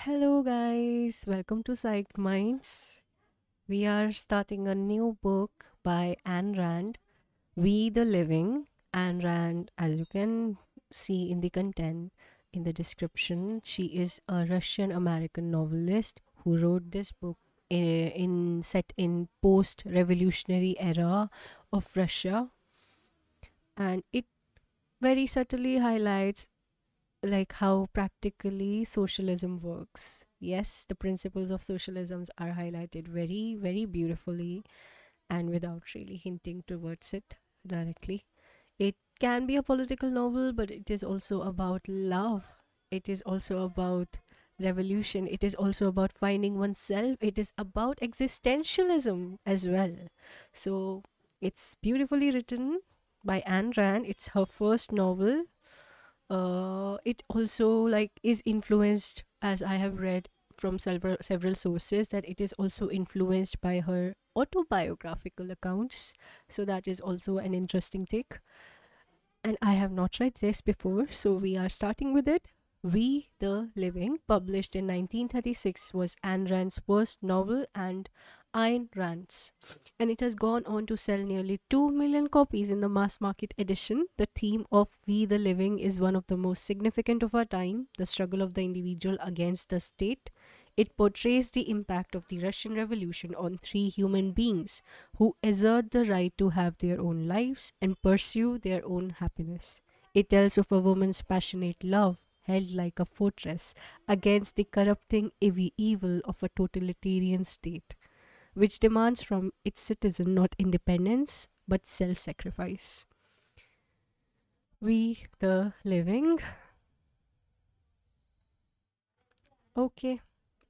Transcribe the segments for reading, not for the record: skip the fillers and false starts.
Hello, guys. Welcome to Psyched Minds. We are starting a new book by Ayn Rand, We the Living. Ayn Rand, as you can see in the content in the description, she is a Russian American novelist who wrote this book in set in post revolutionary era of Russia, and it very subtly highlights how practically socialism works. Yes, the principles of socialisms are highlighted very, very beautifully and without really hinting towards it directly. It can be a political novel, but it is also about love. It is also about revolution. It is also about finding oneself. It is about existentialism as well. So it's beautifully written by Anne Rand. It's her first novel. It also is influenced, as I have read from several sources, that it is also influenced by her autobiographical accounts. So that is also an interesting take, and I have not read this before, so we are starting with it. We the Living, published in 1936, was Ayn Rand's first novel and Ayn Rand's, and it has gone on to sell nearly 2 million copies in the mass market edition. The theme of We the Living is one of the most significant of our time, the struggle of the individual against the state. It portrays the impact of the Russian Revolution on three human beings who assert the right to have their own lives and pursue their own happiness. It tells of a woman's passionate love held like a fortress against the corrupting evil of a totalitarian state, which demands from its citizen not independence but self sacrifice. We the Living. Okay,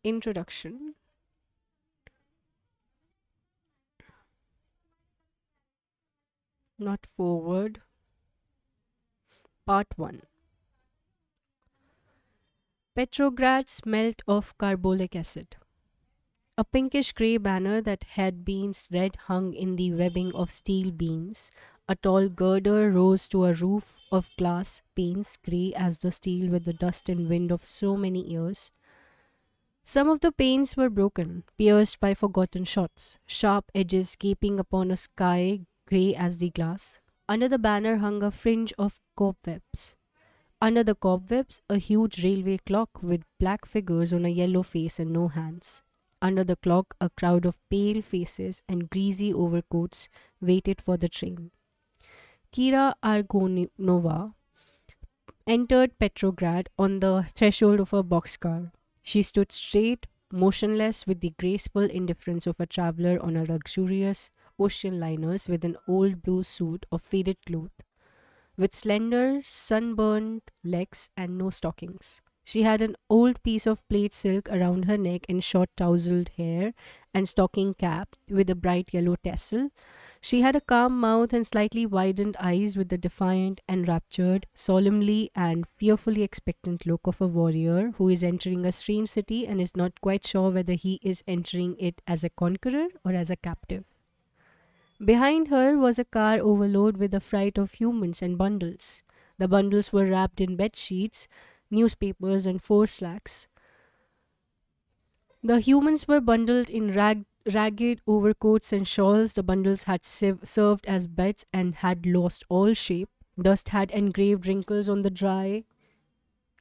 introduction. Not forward. Part 1. Petrograd smelt of carbolic acid. A pinkish grey banner that had been red hung in the webbing of steel beams. A tall girder rose to a roof of glass panes, grey as the steel with the dust and wind of so many years. Some of the panes were broken, pierced by forgotten shots, sharp edges gaping upon a sky grey as the glass. Under the banner hung a fringe of cobwebs. Under the cobwebs, a huge railway clock with black figures on a yellow face and no hands. Under the clock, a crowd of pale faces and greasy overcoats waited for the train. Kira Argonova entered Petrograd on the threshold of a boxcar. She stood straight, motionless, with the graceful indifference of a traveler on a luxurious ocean liners with an old blue suit of faded cloth, with slender, sunburned legs and no stockings. She had an old piece of plait silk around her neck and short tousled hair and stocking cap with a bright yellow tassel. She had a calm mouth and slightly widened eyes with the defiant, enraptured, solemnly and fearfully expectant look of a warrior who is entering a strange city and is not quite sure whether he is entering it as a conqueror or as a captive. Behind her was a car overloaded with a freight of humans and bundles. The bundles were wrapped in bed sheets, newspapers, and forslacks. The humans were bundled in ragged overcoats and shawls. The bundles had served as beds and had lost all shape. Dust had engraved wrinkles on the dry,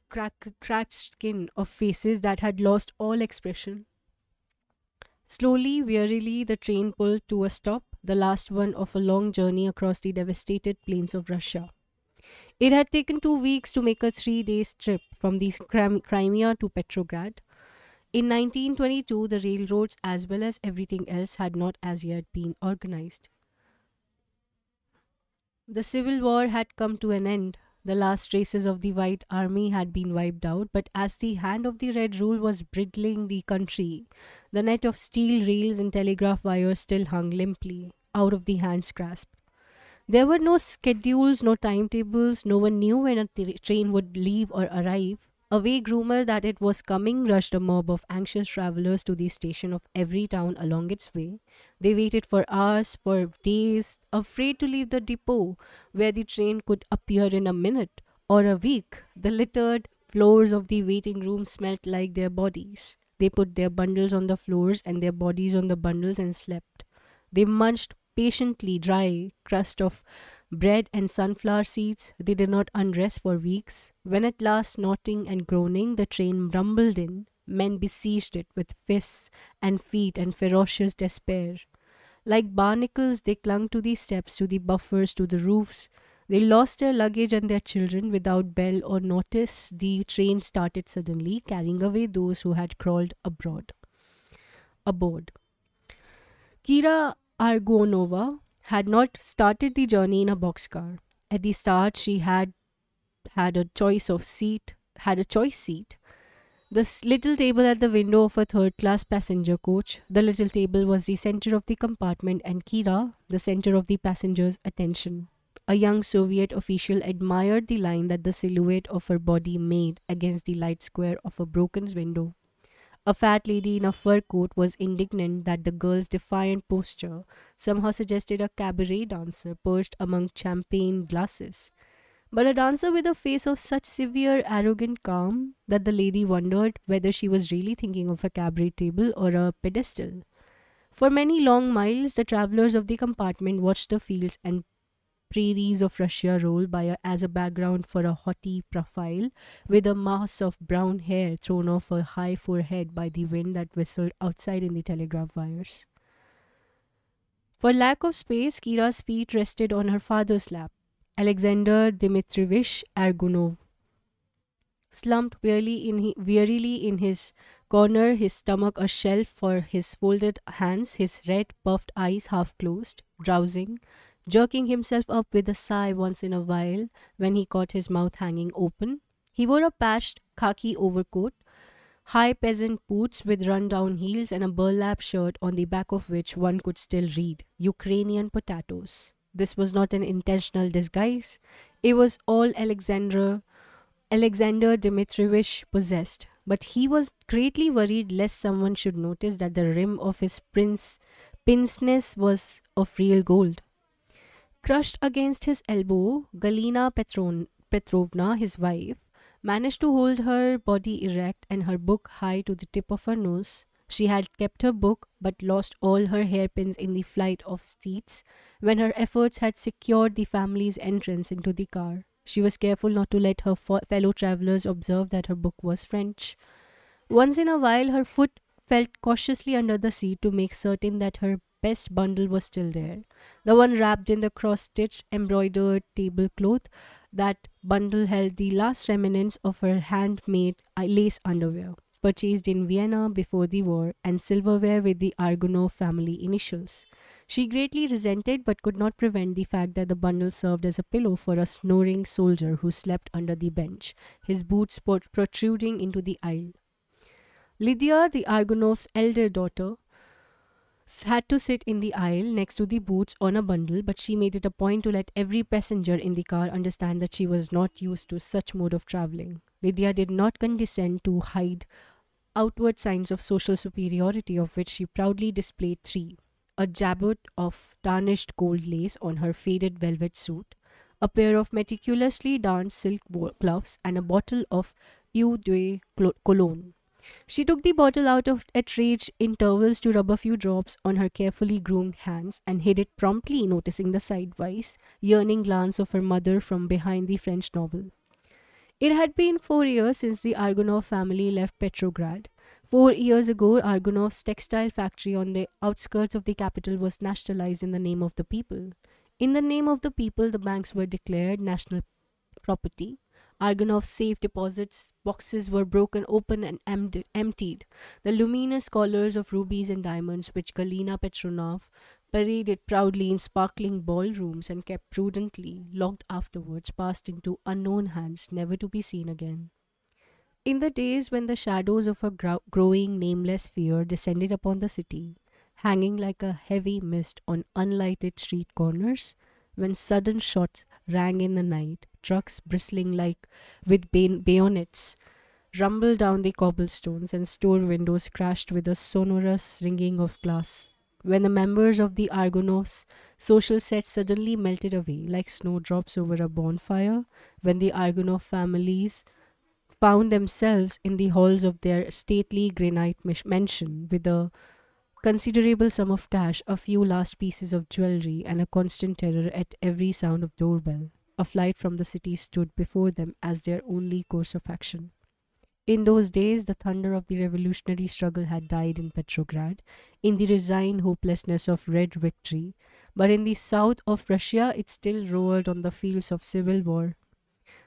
cracked skin of faces that had lost all expression. Slowly, wearily, the train pulled to a stop, the last one of a long journey across the devastated plains of Russia. It had taken 2 weeks to make a 3 days trip from the Crimea to Petrograd. In 1922, the railroads, as well as everything else, had not as yet been organized. The Civil War had come to an end. The last traces of the White Army had been wiped out, but as the hand of the Red Rule was bridling the country, the net of steel rails and telegraph wires still hung limply out of the hand's grasp. There were no schedules, no timetables, no one knew when a train would leave or arrive. A vague rumor that it was coming rushed a mob of anxious travelers to the station of every town along its way. They waited for hours, for days, afraid to leave the depot where the train could appear in a minute or a week. The littered floors of the waiting room smelt like their bodies. They put their bundles on the floors and their bodies on the bundles and slept. They munched patiently dry crust of bread and sunflower seeds. They did not undress for weeks. When at last, snorting and groaning, the train rumbled in, men besieged it with fists and feet and ferocious despair. Like barnacles, they clung to the steps, to the buffers, to the roofs. They lost their luggage and their children without bell or notice. The train started suddenly, carrying away those who had crawled aboard. Kira Argonova had not started the journey in a boxcar. At the start, she had a choice seat. The little table at the window of a third class passenger coach. The little table was the center of the compartment, and Kira, the center of the passenger's attention. A young Soviet official admired the line that the silhouette of her body made against the light square of a broken window. A fat lady in a fur coat was indignant that the girl's defiant posture somehow suggested a cabaret dancer perched among champagne glasses. But a dancer with a face of such severe, arrogant calm that the lady wondered whether she was really thinking of a cabaret table or a pedestal. For many long miles, the travelers of the compartment watched the fields and prairies of Russia roll by as a background for a haughty profile with a mass of brown hair thrown off her high forehead by the wind that whistled outside in the telegraph wires. For lack of space, Kira's feet rested on her father's lap. Alexander Dmitrievich Argunov slumped wearily in his corner, his stomach a shelf for his folded hands, his red, puffed eyes half closed, drowsing, jerking himself up with a sigh once in a while when he caught his mouth hanging open. He wore a patched khaki overcoat, high peasant boots with run-down heels, and a burlap shirt on the back of which one could still read Ukrainian potatoes. This was not an intentional disguise. It was all Alexander Dmitrievich possessed. But he was greatly worried lest someone should notice that the rim of his pince-nez was of real gold. Crushed against his elbow, Petrovna, his wife, managed to hold her body erect and her book high to the tip of her nose. She had kept her book but lost all her hairpins in the flight of seats when her efforts had secured the family's entrance into the car. She was careful not to let her fellow travelers observe that her book was French. Once in a while, her foot felt cautiously under the seat to make certain that her best bundle was still there, the one wrapped in the cross-stitched embroidered tablecloth. That bundle held the last remnants of her handmade lace underwear, purchased in Vienna before the war, and silverware with the Argonov family initials. She greatly resented but could not prevent the fact that the bundle served as a pillow for a snoring soldier who slept under the bench, his boots protruding into the aisle. Lydia, the Argonov's elder daughter, had to sit in the aisle next to the boots on a bundle, but she made it a point to let every passenger in the car understand that she was not used to such mode of traveling. Lydia did not condescend to hide outward signs of social superiority, of which she proudly displayed three: a jabot of tarnished gold lace on her faded velvet suit, a pair of meticulously darned silk gloves, and a bottle of Eau de Cologne. She took the bottle out at rage intervals to rub a few drops on her carefully groomed hands and hid it promptly, noticing the sidewise, yearning glance of her mother from behind the French novel. It had been 4 years since the Argonov family left Petrograd. 4 years ago, Argonov's textile factory on the outskirts of the capital was nationalized in the name of the people. In the name of the people, the banks were declared national property. Argonov's safe deposits boxes were broken open and emptied. The luminous collars of rubies and diamonds, which Galina Petronov paraded proudly in sparkling ballrooms and kept prudently locked afterwards, passed into unknown hands, never to be seen again. In the days when the shadows of a growing nameless fear descended upon the city, hanging like a heavy mist on unlighted street corners, when sudden shots rang in the night, trucks bristling like with bayonets rumbled down the cobblestones, and store windows crashed with a sonorous ringing of glass. When the members of the Argonov's social set suddenly melted away like snowdrops over a bonfire, when the Argonov found themselves in the halls of their stately granite mansion with a considerable sum of cash, a few last pieces of jewelry, and a constant terror at every sound of doorbell. A flight from the city stood before them as their only course of action. In those days, the thunder of the revolutionary struggle had died in Petrograd, in the resigned hopelessness of Red victory, but in the south of Russia it still roared on the fields of civil war.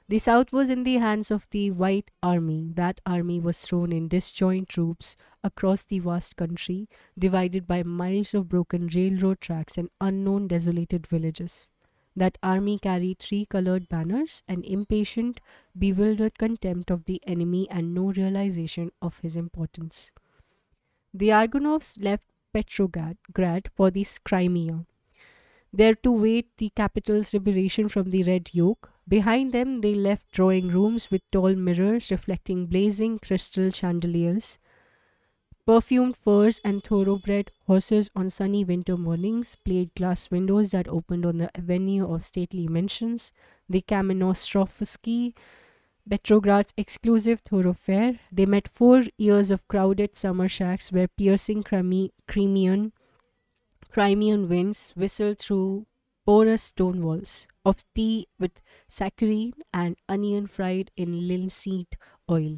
The south was in the hands of the White Army. That army was thrown in disjoint troops across the vast country, divided by miles of broken railroad tracks and unknown desolated villages. That army carried three colored banners, an impatient, bewildered contempt of the enemy and no realization of his importance. The Argonovs left Petrograd for the Crimea, there to wait the capital's liberation from the red yoke. Behind them, they left drawing rooms with tall mirrors reflecting blazing crystal chandeliers, perfumed furs, and thoroughbred horses on sunny winter mornings, plate glass windows that opened on the avenue of stately mansions, the Kamenostrovsky, Petrograd's exclusive thoroughfare. They met 4 years of crowded summer shacks where piercing Crimean winds whistled through porous stone walls, of tea with saccharine and onion fried in linseed oil,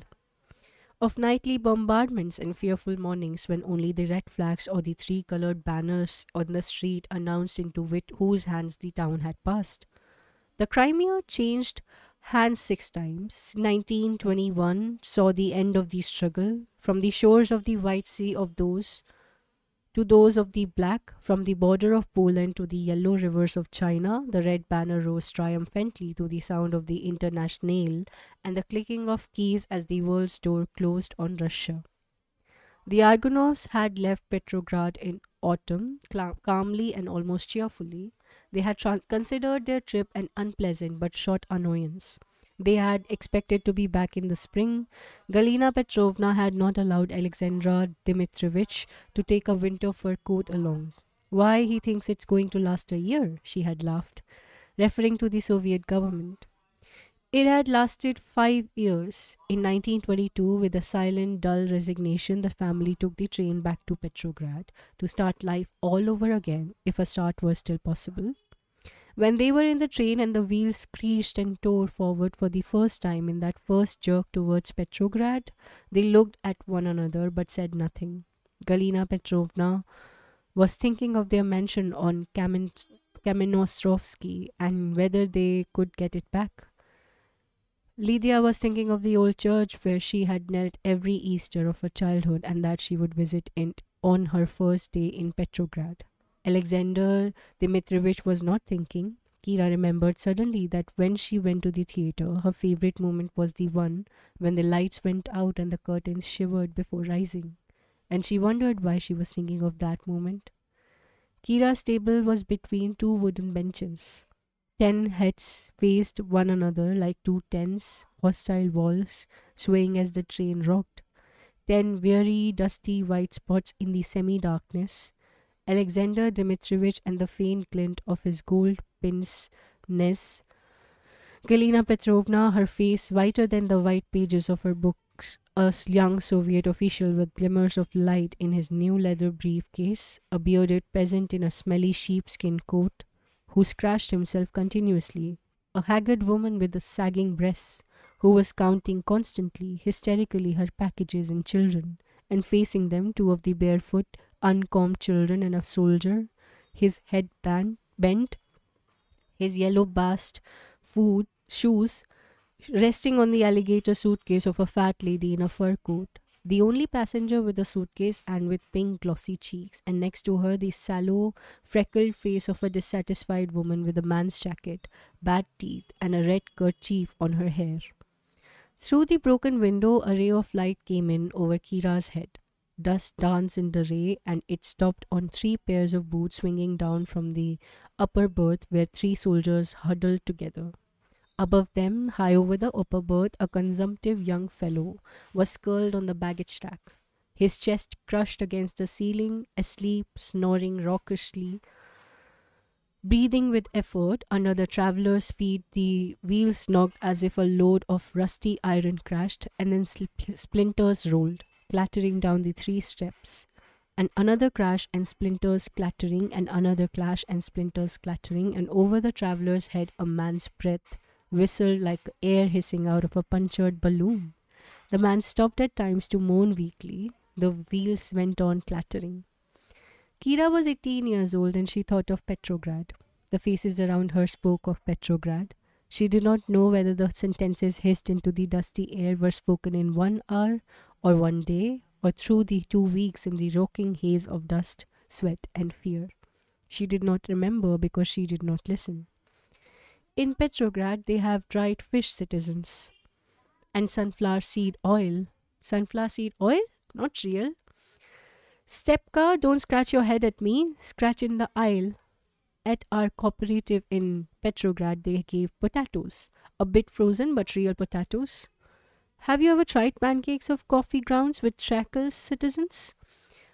of nightly bombardments and fearful mornings when only the red flags or the three colored banners on the street announced into whose hands the town had passed. The Crimea changed hands 6 times. 1921 saw the end of the struggle. From the shores of the White Sea of those to those of the black, from the border of Poland to the yellow rivers of China, the red banner rose triumphantly to the sound of the Internationale and the clicking of keys as the world's door closed on Russia. The Argonovs had left Petrograd in autumn, calmly and almost cheerfully. They had considered their trip an unpleasant but short annoyance. They had expected to be back in the spring. Galina Petrovna had not allowed Alexandra Dmitrievich to take a winter fur coat along. Why, he thinks it's going to last a year, she had laughed, referring to the Soviet government. It had lasted 5 years. In 1922, with a silent, dull resignation, the family took the train back to Petrograd to start life all over again, if a start were still possible. When they were in the train and the wheels screeched and tore forward for the first time in that first jerk towards Petrograd, they looked at one another but said nothing. Galina Petrovna was thinking of their mansion on Kamenostrovsky and whether they could get it back. Lydia was thinking of the old church where she had knelt every Easter of her childhood and that she would visit it on her first day in Petrograd. Alexander Dmitrievich was not thinking. Kira remembered suddenly that when she went to the theatre, her favorite moment was the one when the lights went out and the curtains shivered before rising. And she wondered why she was thinking of that moment. Kira's table was between two wooden benches. 10 heads faced one another like two tense, hostile walls, swaying as the train rocked. 10 weary, dusty white spots in the semi-darkness. Alexander Dmitrievich and the faint glint of his gold pince nez. Galina Petrovna, her face whiter than the white pages of her books, a young Soviet official with glimmers of light in his new leather briefcase, a bearded peasant in a smelly sheepskin coat, who scratched himself continuously, a haggard woman with the sagging breasts, who was counting constantly, hysterically, her packages and children, and facing them, two of the barefoot, uncombed children and a soldier, his head bent, his yellow bast shoes resting on the alligator suitcase of a fat lady in a fur coat, the only passenger with a suitcase and with pink glossy cheeks, and next to her the sallow, freckled face of a dissatisfied woman with a man's jacket, bad teeth, and a red kerchief on her hair. Through the broken window, a ray of light came in over Kira's head. Dust danced in the ray, and it stopped on 3 pairs of boots swinging down from the upper berth where 3 soldiers huddled together. Above them, high over the upper berth, a consumptive young fellow was curled on the baggage rack, his chest crushed against the ceiling, asleep, snoring raucously. Breathing with effort under the traveler's feet, the wheels knocked as if a load of rusty iron crashed, and then splinters rolled, clattering down the 3 steps. And another crash and splinters clattering, and another clash and splinters clattering, and over the traveler's head a man's breath whistled like air hissing out of a punctured balloon. The man stopped at times to moan weakly. The wheels went on clattering. Kira was 18 years old and she thought of Petrograd. The faces around her spoke of Petrograd. She did not know whether the sentences hissed into the dusty air were spoken in 1 hour or 1 day or through the 2 weeks in the rocking haze of dust, sweat, and fear. She did not remember because she did not listen. In Petrograd, they have dried fish, citizens, and sunflower seed oil. Sunflower seed oil? Not real. Stepka, don't scratch your head at me. Scratch in the aisle. At our cooperative in Petrograd, they gave potatoes. A bit frozen, but real potatoes. Have you ever tried pancakes of coffee grounds with shackles, citizens?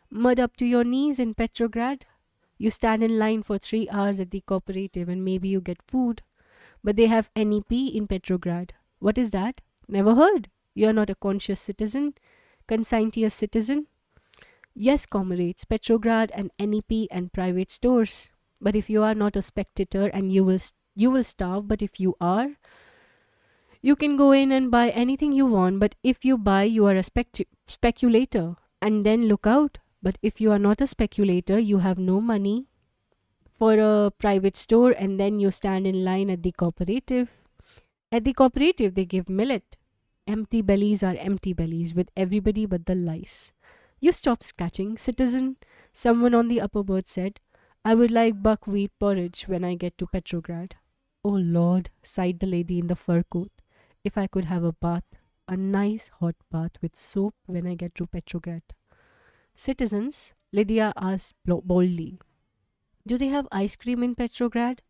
Mud up to your knees in Petrograd? You stand in line for 3 hours at the cooperative and maybe you get food. But they have NEP in Petrograd. What is that? Never heard. You are not a conscious citizen, conscientious citizen. Yes, comrades, Petrograd and NEP and private stores. But if you are not a spectator and you will starve, but if you are, you can go in and buy anything you want, but if you buy, you are a speculator. And then look out. But if you are not a speculator, you have no money for a private store and then you stand in line at the cooperative. At the cooperative, they give millet. Empty bellies are empty bellies with everybody but the lice. You stop scratching, citizen. Someone on the upper berth said, I would like buckwheat porridge when I get to Petrograd. Oh Lord, sighed the lady in the fur coat. If I could have a bath, a nice hot bath with soap when I get to Petrograd. Citizens, Lydia asked boldly, do they have ice cream in Petrograd?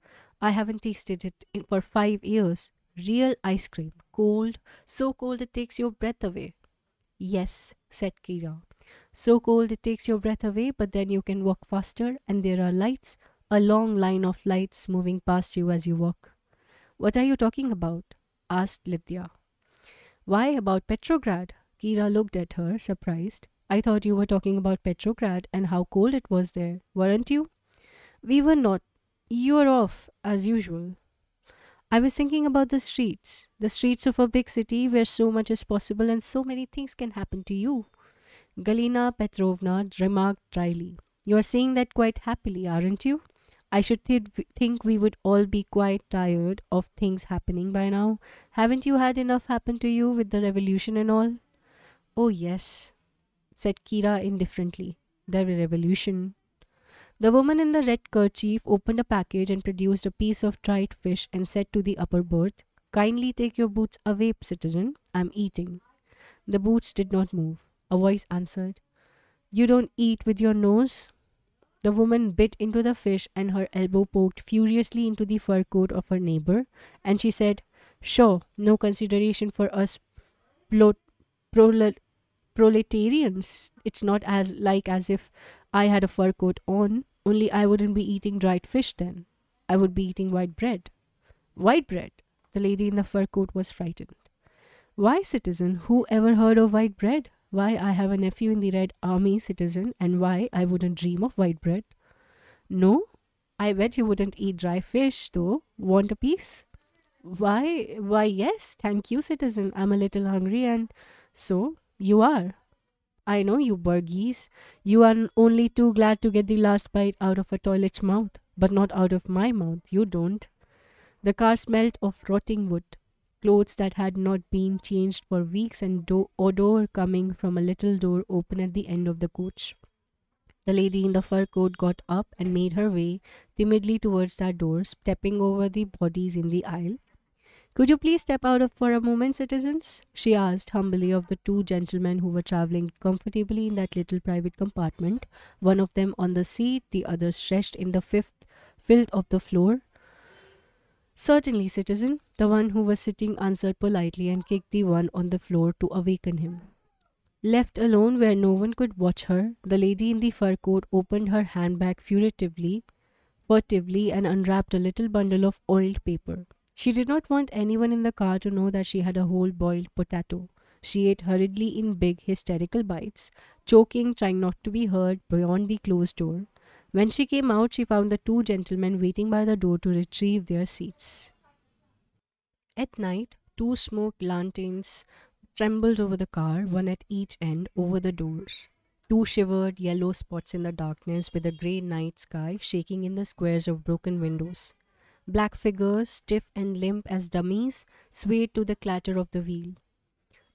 I haven't tasted it for 5 years. Real ice cream, cold, so cold it takes your breath away. Yes, said Kira. So cold it takes your breath away, but then you can walk faster and there are lights, a long line of lights moving past you as you walk. What are you talking about? Asked Lydia. Why, about Petrograd? Kira looked at her, surprised. I thought you were talking about Petrograd and how cold it was there, weren't you? We were not. You're off, as usual. I was thinking about the streets of a big city where so much is possible and so many things can happen to you. Galina Petrovna remarked dryly. You are saying that quite happily, aren't you? I should think we would all be quite tired of things happening by now. Haven't you had enough happen to you with the revolution and all? Oh, yes, said Kira indifferently. The revolution. The woman in the red kerchief opened a package and produced a piece of dried fish and said to the upper berth, Kindly take your boots away, citizen. I'm eating. The boots did not move. A voice answered, You don't eat with your nose? The woman bit into the fish and her elbow poked furiously into the fur coat of her neighbor, and she said, Sure, no consideration for us plot- prolet- proletarians. It's not as if I had a fur coat on, only I wouldn't be eating dried fish then. I would be eating white bread. White bread? The lady in the fur coat was frightened. Why, citizen, who ever heard of white bread? Why, I have a nephew in the Red Army, citizen, and why I wouldn't dream of white bread. No? I bet you wouldn't eat dry fish, though. Want a piece? Why, yes, thank you, citizen. I'm a little hungry, and so you are. I know you, Burgese. You are only too glad to get the last bite out of a toilet's mouth, but not out of my mouth. You don't. The car smelt of rotting wood, clothes that had not been changed for weeks, and odor coming from a little door open at the end of the coach. The lady in the fur coat got up and made her way timidly towards that door, stepping over the bodies in the aisle. Could you please step out for a moment, citizens? She asked humbly of the 2 gentlemen who were travelling comfortably in that little private compartment, one of them on the seat, the other stretched in the filth of the floor. Certainly, citizen, the one who was sitting answered politely and kicked the one on the floor to awaken him. Left alone where no one could watch her, the lady in the fur coat opened her handbag furtively and unwrapped a little bundle of oiled paper. She did not want anyone in the car to know that she had a whole boiled potato. She ate hurriedly in big, hysterical bites, choking, trying not to be heard beyond the closed door. When she came out, she found the two gentlemen waiting by the door to retrieve their seats. At night, two smoke lanterns trembled over the car, one at each end, over the doors. Two shivered yellow spots in the darkness with a grey night sky shaking in the squares of broken windows. Black figures, stiff and limp as dummies, swayed to the clatter of the wheel.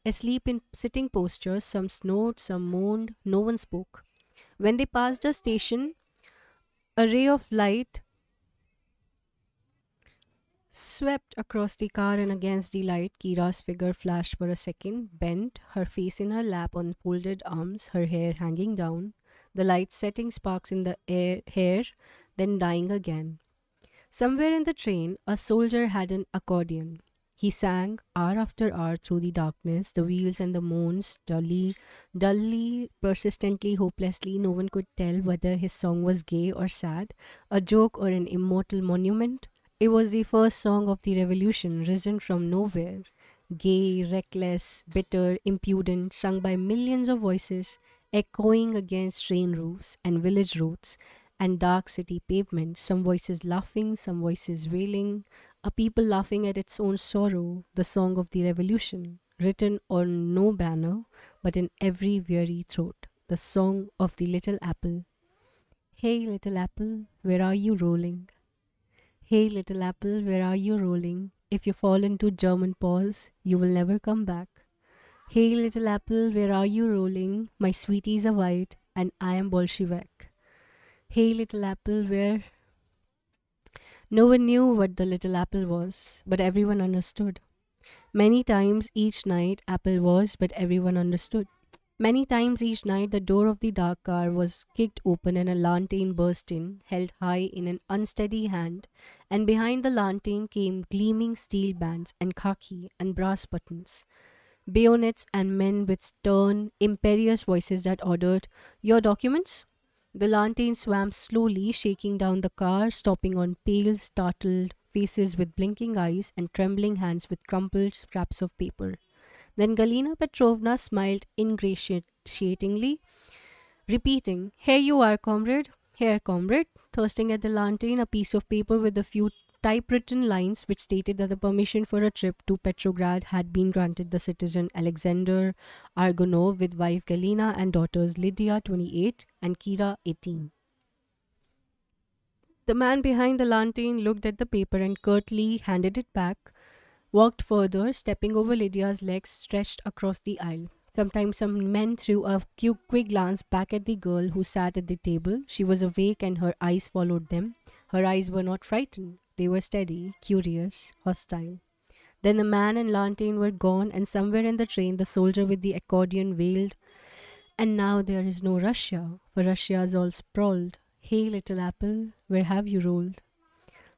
Asleep in sitting postures, some snored, some moaned, no one spoke. When they passed a station, a ray of light swept across the car, and against the light, Kira's figure flashed for a second, bent, her face in her lap on folded arms, her hair hanging down, the light setting sparks in the hair, then dying again. Somewhere in the train, a soldier had an accordion. He sang hour after hour through the darkness, the wheels and the moans, dully, persistently, hopelessly. No one could tell whether his song was gay or sad, a joke or an immortal monument. It was the first song of the revolution, risen from nowhere. Gay, reckless, bitter, impudent, sung by millions of voices, echoing against train roofs and village roads and dark city pavements, some voices laughing, some voices wailing, a people laughing at its own sorrow, the song of the revolution, written on no banner, but in every weary throat, the song of the little apple. Hey, little apple, where are you rolling? Hey, little apple, where are you rolling? If you fall into German paws, you will never come back. Hey, little apple, where are you rolling? My sweeties are white, and I am Bolshevik. Hey, little apple, where... No one knew what the little apple was, but everyone understood. Many times each night, apple was, but everyone understood. Many times each night, the door of the dark car was kicked open and a lantern burst in, held high in an unsteady hand, and behind the lantern came gleaming steel bands and khaki and brass buttons, bayonets and men with stern, imperious voices that ordered, "Your documents?" The lantern swam slowly, shaking down the car, stopping on pale, startled faces with blinking eyes and trembling hands with crumpled scraps of paper. Then Galina Petrovna smiled ingratiatingly, repeating, "Here you are, comrade. Here, comrade," thrusting at the lantern a piece of paper with a few typewritten lines which stated that the permission for a trip to Petrograd had been granted the citizen Alexander Argonov with wife Galina and daughters Lydia, 28, and Kira, 18. The man behind the lantern looked at the paper and curtly handed it back, walked further, stepping over Lydia's legs stretched across the aisle. Sometimes some men threw a quick glance back at the girl who sat at the table. She was awake and her eyes followed them. Her eyes were not frightened. They were steady, curious, hostile. Then the man and lantern were gone, and somewhere in the train the soldier with the accordion wailed, "And now there is no Russia, for Russia's all sprawled. Hey, little apple, where have you rolled?"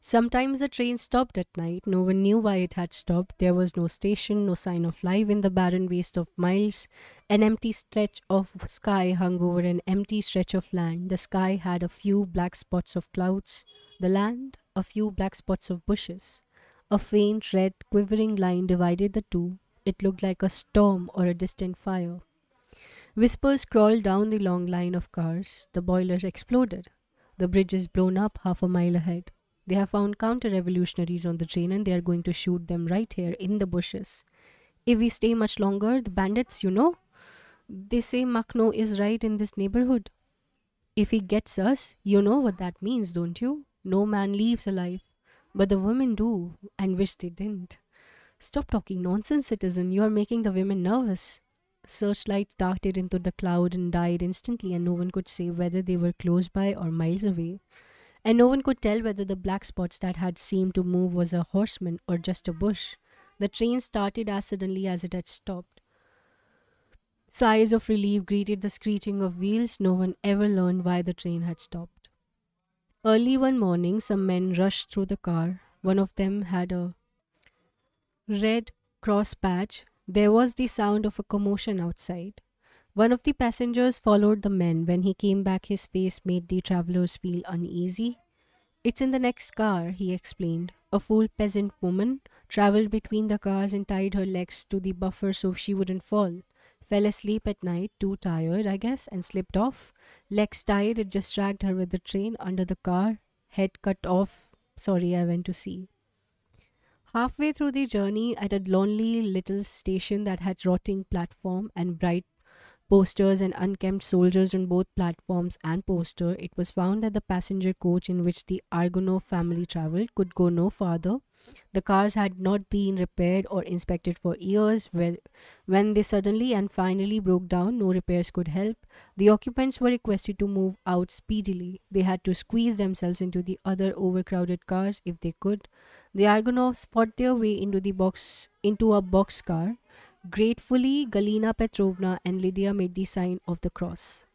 Sometimes the train stopped at night. No one knew why it had stopped. There was no station, no sign of life in the barren waste of miles. An empty stretch of sky hung over an empty stretch of land. The sky had a few black spots of clouds. The land, a few black spots of bushes. A faint red, quivering line divided the two. It looked like a storm or a distant fire. Whispers crawled down the long line of cars. The boilers exploded. The bridge is blown up half a mile ahead. They have found counter-revolutionaries on the train and they are going to shoot them right here in the bushes. If we stay much longer, the bandits, they say Makhno is right in this neighborhood. If he gets us, you know what that means, don't you? No man leaves alive. But the women do, and wish they didn't. Stop talking nonsense, citizen. You are making the women nervous. Searchlights darted into the cloud and died instantly, and no one could say whether they were close by or miles away. And no one could tell whether the black spots that had seemed to move was a horseman or just a bush. The train started as suddenly as it had stopped. Sighs of relief greeted the screeching of wheels. No one ever learned why the train had stopped. Early one morning, some men rushed through the car. One of them had a red cross patch. There was the sound of a commotion outside. One of the passengers followed the men. When he came back, his face made the travelers feel uneasy. It's in the next car, he explained. A full peasant woman traveled between the cars and tied her legs to the buffer so she wouldn't fall. Fell asleep at night, too tired, I guess, and slipped off. Legs tied, it just dragged her with the train under the car. Head cut off. Sorry, I went to sea. Halfway through the journey, at a lonely little station that had rotting platform and bright posters and unkempt soldiers on both platforms and poster, it was found that the passenger coach in which the Argonov family traveled could go no farther. The cars had not been repaired or inspected for years. When they suddenly and finally broke down, no repairs could help. The occupants were requested to move out speedily. They had to squeeze themselves into the other overcrowded cars if they could. The Argonovs fought their way into a boxcar. Gratefully, Galina Petrovna and Lydia made the sign of the cross.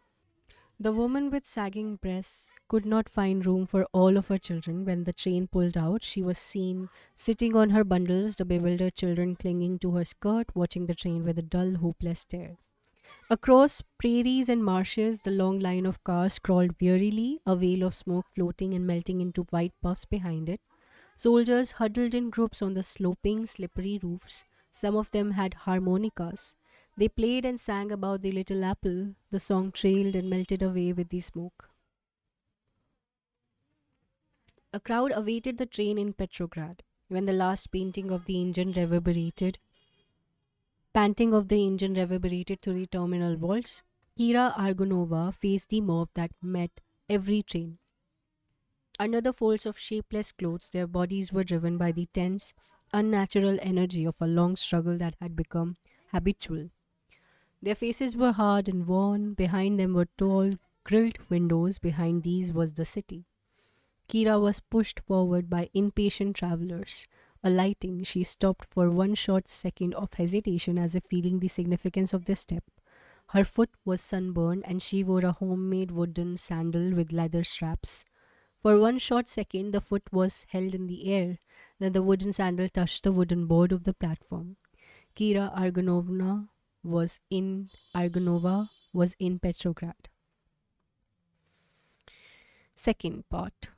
The woman with sagging breasts could not find room for all of her children. When the train pulled out, she was seen sitting on her bundles, the bewildered children clinging to her skirt, watching the train with a dull, hopeless stare. Across prairies and marshes, the long line of cars crawled wearily, a veil of smoke floating and melting into white puffs behind it. Soldiers huddled in groups on the sloping, slippery roofs. Some of them had harmonicas. They played and sang about the little apple. The song trailed and melted away with the smoke. A crowd awaited the train in Petrograd. When the last panting of the engine reverberated through the terminal vaults, Kira Argonova faced the mob that met every train. Under the folds of shapeless clothes, their bodies were driven by the tense, unnatural energy of a long struggle that had become habitual. Their faces were hard and worn. Behind them were tall, grilled windows. Behind these was the city. Kira was pushed forward by impatient travelers. Alighting, she stopped for one short second of hesitation as if feeling the significance of the step. Her foot was sunburned and she wore a homemade wooden sandal with leather straps. For one short second, the foot was held in the air. Then the wooden sandal touched the wooden board of the platform. Kira Argonova was in Petrograd. Second part.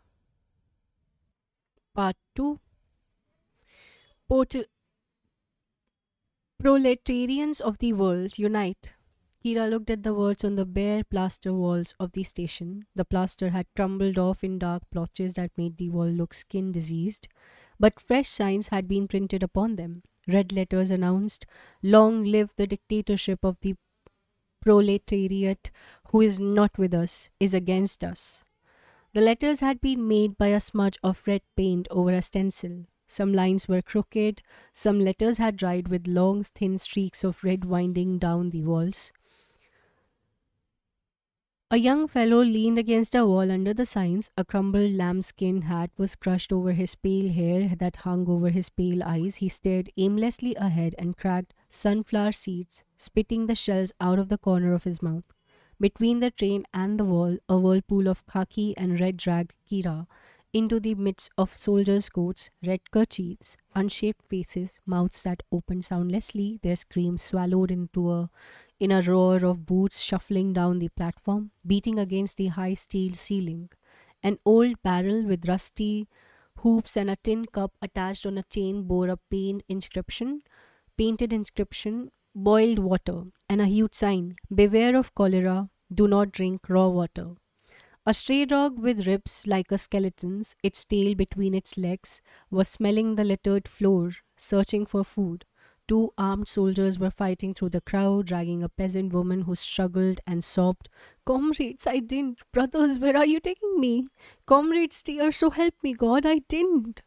Part 2. Pot- Proletarians of the world, unite. Kira looked at the words on the bare plaster walls of the station. The plaster had crumbled off in dark blotches that made the wall look skin diseased, but fresh signs had been printed upon them. Red letters announced, "Long live the dictatorship of the proletariat who is not with us, is against us." The letters had been made by a smudge of red paint over a stencil. Some lines were crooked, some letters had dried with long, thin streaks of red winding down the walls. A young fellow leaned against a wall under the signs. A crumpled lambskin hat was crushed over his pale hair that hung over his pale eyes. He stared aimlessly ahead and cracked sunflower seeds, spitting the shells out of the corner of his mouth. Between the train and the wall, a whirlpool of khaki and red dragged Kira into the midst of soldiers' coats, red kerchiefs, unshaped faces, mouths that opened soundlessly, their screams swallowed in a roar of boots shuffling down the platform, beating against the high steel ceiling. An old barrel with rusty hoops and a tin cup attached on a chain bore a painted inscription, "Boiled water," and a huge sign, "Beware of cholera, do not drink raw water." A stray dog with ribs like a skeleton's, its tail between its legs, was smelling the littered floor, searching for food. Two armed soldiers were fighting through the crowd, dragging a peasant woman who struggled and sobbed, "Comrades, I didn't. Brothers, where are you taking me? Comrades, dear, so help me God, I didn't."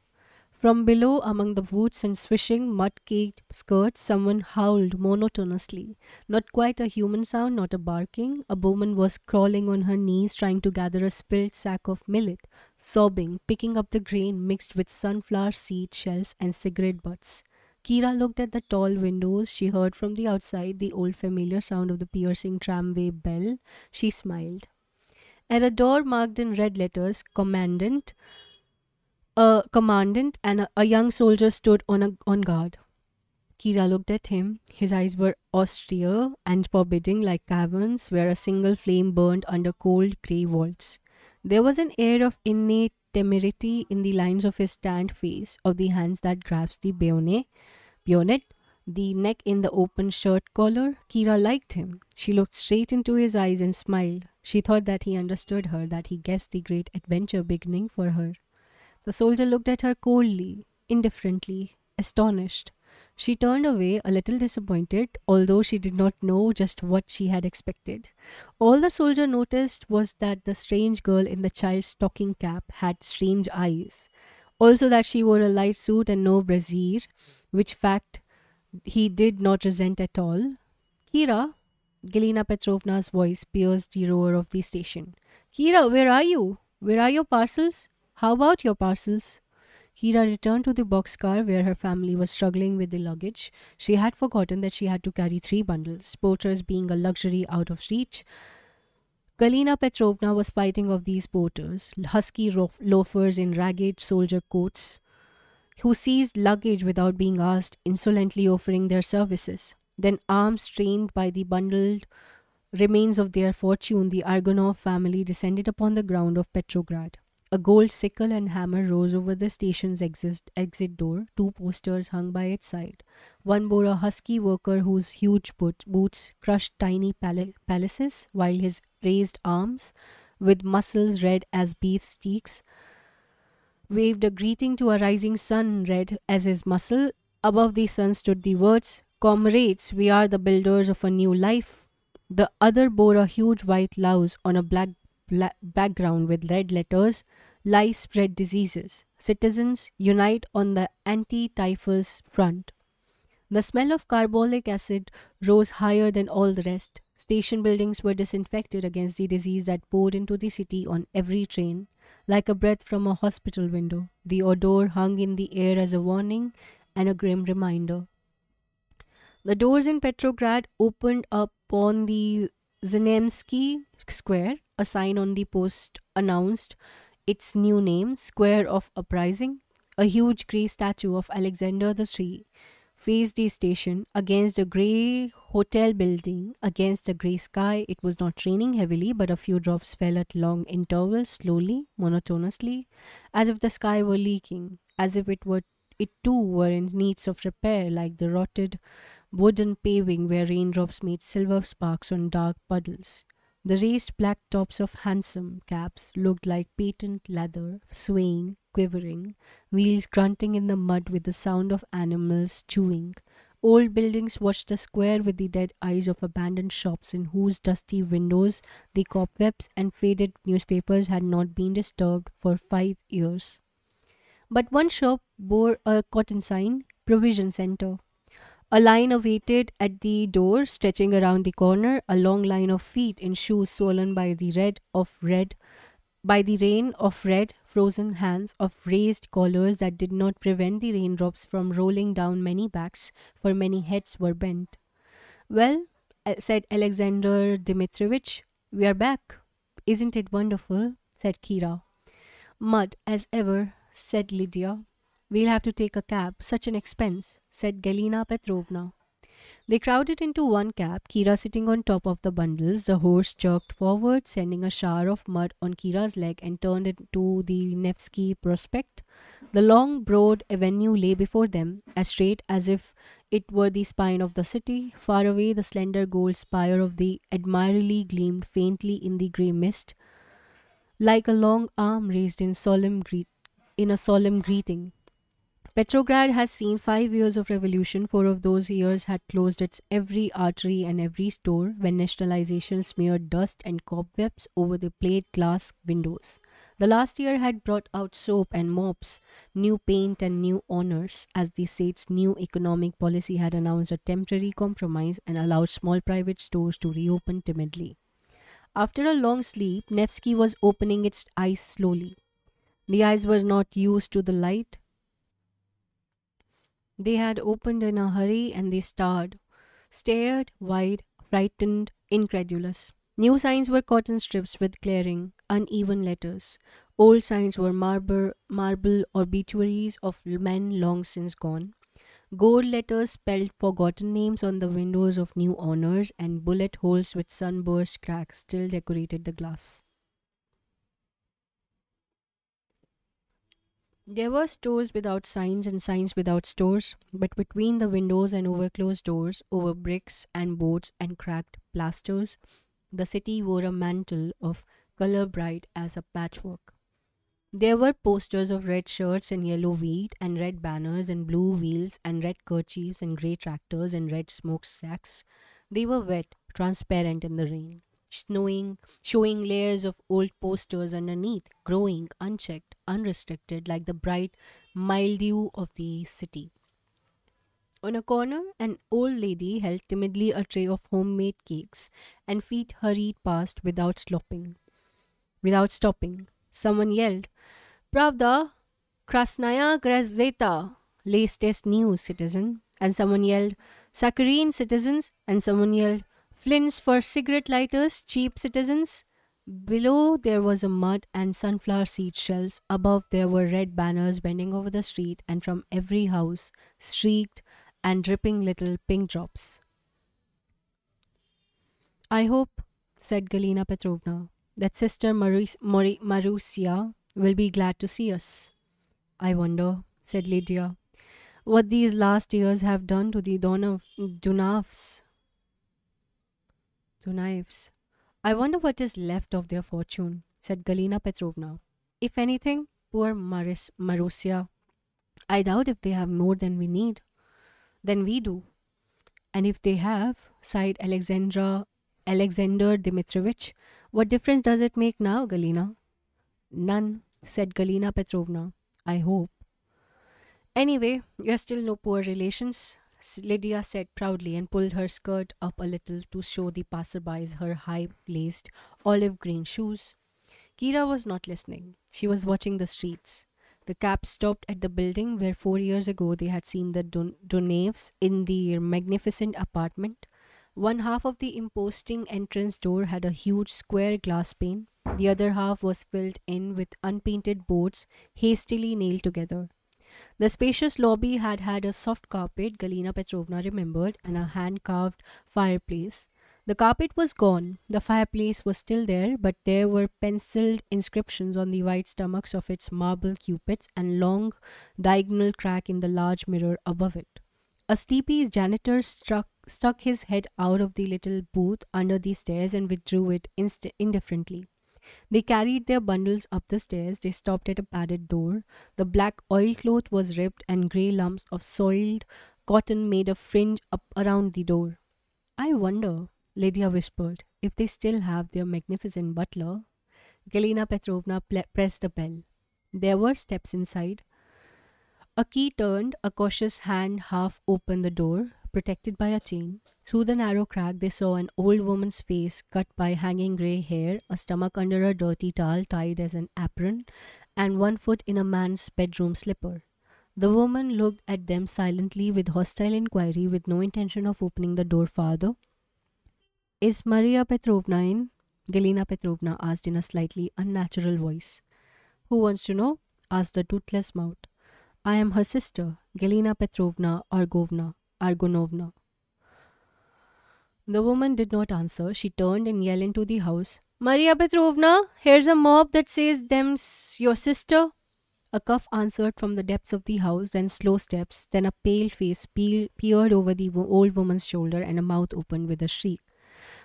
From below, among the boots and swishing, mud-caked skirts, someone howled monotonously. Not quite a human sound, not a barking. A woman was crawling on her knees, trying to gather a spilled sack of millet, sobbing, picking up the grain mixed with sunflower seed shells and cigarette butts. Kira looked at the tall windows. She heard from the outside the old familiar sound of the piercing tramway bell. She smiled. At a door marked in red letters, commandant and a young soldier stood on guard. Kira looked at him. His eyes were austere and forbidding, like caverns where a single flame burned under cold grey vaults. There was an air of innate temerity in the lines of his tanned face, of the hands that grasp the bayonet, the neck in the open shirt collar. Kira liked him. She looked straight into his eyes and smiled. She thought that he understood her, that he guessed the great adventure beginning for her. The soldier looked at her coldly, indifferently, astonished. She turned away, a little disappointed, although she did not know just what she had expected. All the soldier noticed was that the strange girl in the child's stocking cap had strange eyes. Also, that she wore a light suit and no brassiere, which fact he did not resent at all. Kira, Galina Petrovna's voice pierced the roar of the station. Kira, where are you? Where are your parcels? How about your parcels? Kira returned to the boxcar where her family was struggling with the luggage. She had forgotten that she had to carry 3 bundles, porters being a luxury out of reach. Galina Petrovna was fighting off these porters, husky loafers in ragged soldier coats, who seized luggage without being asked, insolently offering their services. Then, arms trained by the bundled remains of their fortune, the Argonov family descended upon the ground of Petrograd. A gold sickle and hammer rose over the station's exit door. 2 posters hung by its side. One bore a husky worker whose huge boots crushed tiny palaces, while his raised arms, with muscles red as beef steaks, waved a greeting to a rising sun red as his muscle. Above the sun stood the words, Comrades, we are the builders of a new life. The other bore a huge white louse on a black background with red letters, Lice spread diseases. Citizens, unite on the anti-typhus front. The smell of carbolic acid rose higher than all the rest. Station buildings were disinfected against the disease that poured into the city on every train, like a breath from a hospital window. The odor hung in the air as a warning and a grim reminder. The doors in Petrograd opened up on the Znamensky Square. A sign on the post announced its new name, Square of Uprising. A huge grey statue of Alexander III faced the station against a grey hotel building, against a grey sky. It was not raining heavily, but a few drops fell at long intervals, slowly, monotonously, as if the sky were leaking, as if it too were in needs of repair, like the rotted wooden paving where raindrops made silver sparks on dark puddles. The raised black tops of hansom cabs looked like patent leather, swaying, quivering, wheels grunting in the mud with the sound of animals chewing. Old buildings watched the square with the dead eyes of abandoned shops in whose dusty windows the cobwebs and faded newspapers had not been disturbed for 5 years. But one shop bore a cotton sign, Provision Center. A line awaited at the door, stretching around the corner, a long line of feet in shoes swollen by the rain of red, frozen hands, of raised collars that did not prevent the raindrops from rolling down many backs, for many heads were bent. Well, said Alexander Dmitrievich, we are back. Isn't it wonderful? Said Kira. Mud as ever, said Lydia. We'll have to take a cab. Such an expense, said Galina Petrovna. They crowded into one cab, Kira sitting on top of the bundles. The horse jerked forward, sending a shower of mud on Kira's leg, and turned into the Nevsky Prospect. The long, broad avenue lay before them, as straight as if it were the spine of the city. Far away, the slender gold spire of the Admiralty gleamed faintly in the grey mist, like a long arm raised in a solemn greeting. Petrograd has seen 5 years of revolution. 4 of those years had closed its every artery and every store when nationalization smeared dust and cobwebs over the plate glass windows. The last year had brought out soap and mops, new paint and new honors, as the state's new economic policy had announced a temporary compromise and allowed small private stores to reopen timidly. After a long sleep, Nevsky was opening its eyes slowly. The eyes were not used to the light. They had opened in a hurry and they stared wide, frightened, incredulous. New signs were cotton strips with glaring, uneven letters. Old signs were marble obituaries of men long since gone. Gold letters spelled forgotten names on the windows of new owners, and bullet holes with sunburst cracks still decorated the glass. There were stores without signs and signs without stores, but between the windows and over closed doors, over bricks and boards and cracked plasters, the city wore a mantle of color bright as a patchwork. There were posters of red shirts and yellow wheat, and red banners and blue wheels, and red kerchiefs and grey tractors and red smokestacks. They were wet, transparent in the rain, snowing, showing layers of old posters underneath, growing, unchecked, unrestricted, like the bright mildew of the city. On a corner, an old lady held timidly a tray of homemade cakes, and feet hurried past without stopping. Someone yelled, Pravda, Krasnaya Gazeta, latest news, citizen. And someone yelled, Saccharine, citizens. And someone yelled, Flints for cigarette lighters, cheap citizens. Below there was a mud and sunflower seed shells. Above there were red banners bending over the street, and from every house streaked and dripping little pink drops. I hope, said Galina Petrovna, that Sister Marusia will be glad to see us. I wonder, said Lydia, what these last years have done to the Dunayevs. I wonder what is left of their fortune, said Galina Petrovna. If anything, poor Marusia. I doubt if they have more than we do. And if they have, sighed Alexander Dmitrovich, what difference does it make now, Galina? None, said Galina Petrovna. I hope. Anyway, you're still no poor relations, Lydia said proudly and pulled her skirt up a little to show the passerbys her high laced olive green shoes. Kira was not listening. She was watching the streets. The cab stopped at the building where 4 years ago they had seen the Donaves in their magnificent apartment. One half of the imposing entrance door had a huge square glass pane. The other half was filled in with unpainted boards hastily nailed together. The spacious lobby had had a soft carpet, Galina Petrovna remembered, and a hand carved fireplace. The carpet was gone. The fireplace was still there, but there were penciled inscriptions on the white stomachs of its marble cupids and long diagonal crack in the large mirror above it. A sleepy janitor stuck his head out of the little booth under the stairs and withdrew it indifferently. They carried their bundles up the stairs. They stopped at a padded door. The black oilcloth was ripped, and grey lumps of soiled cotton made a fringe up around the door. I wonder, Lydia whispered, if they still have their magnificent butler. Galina Petrovna pressed the bell. There were steps inside. A key turned, a cautious hand half opened the door, protected by a chain. Through the narrow crack, they saw an old woman's face cut by hanging grey hair, a stomach under a dirty towel tied as an apron, and one foot in a man's bedroom slipper. The woman looked at them silently with hostile inquiry, with no intention of opening the door farther. Is Maria Petrovna in? Galina Petrovna asked in a slightly unnatural voice. Who wants to know? Asked the toothless mouth. I am her sister, Galina Petrovna Argonovna. The woman did not answer. She turned and yelled into the house. Maria Petrovna, here's a mob that says them's your sister. A cough answered from the depths of the house, then slow steps, then a pale face peered over the old woman's shoulder and a mouth opened with a shriek.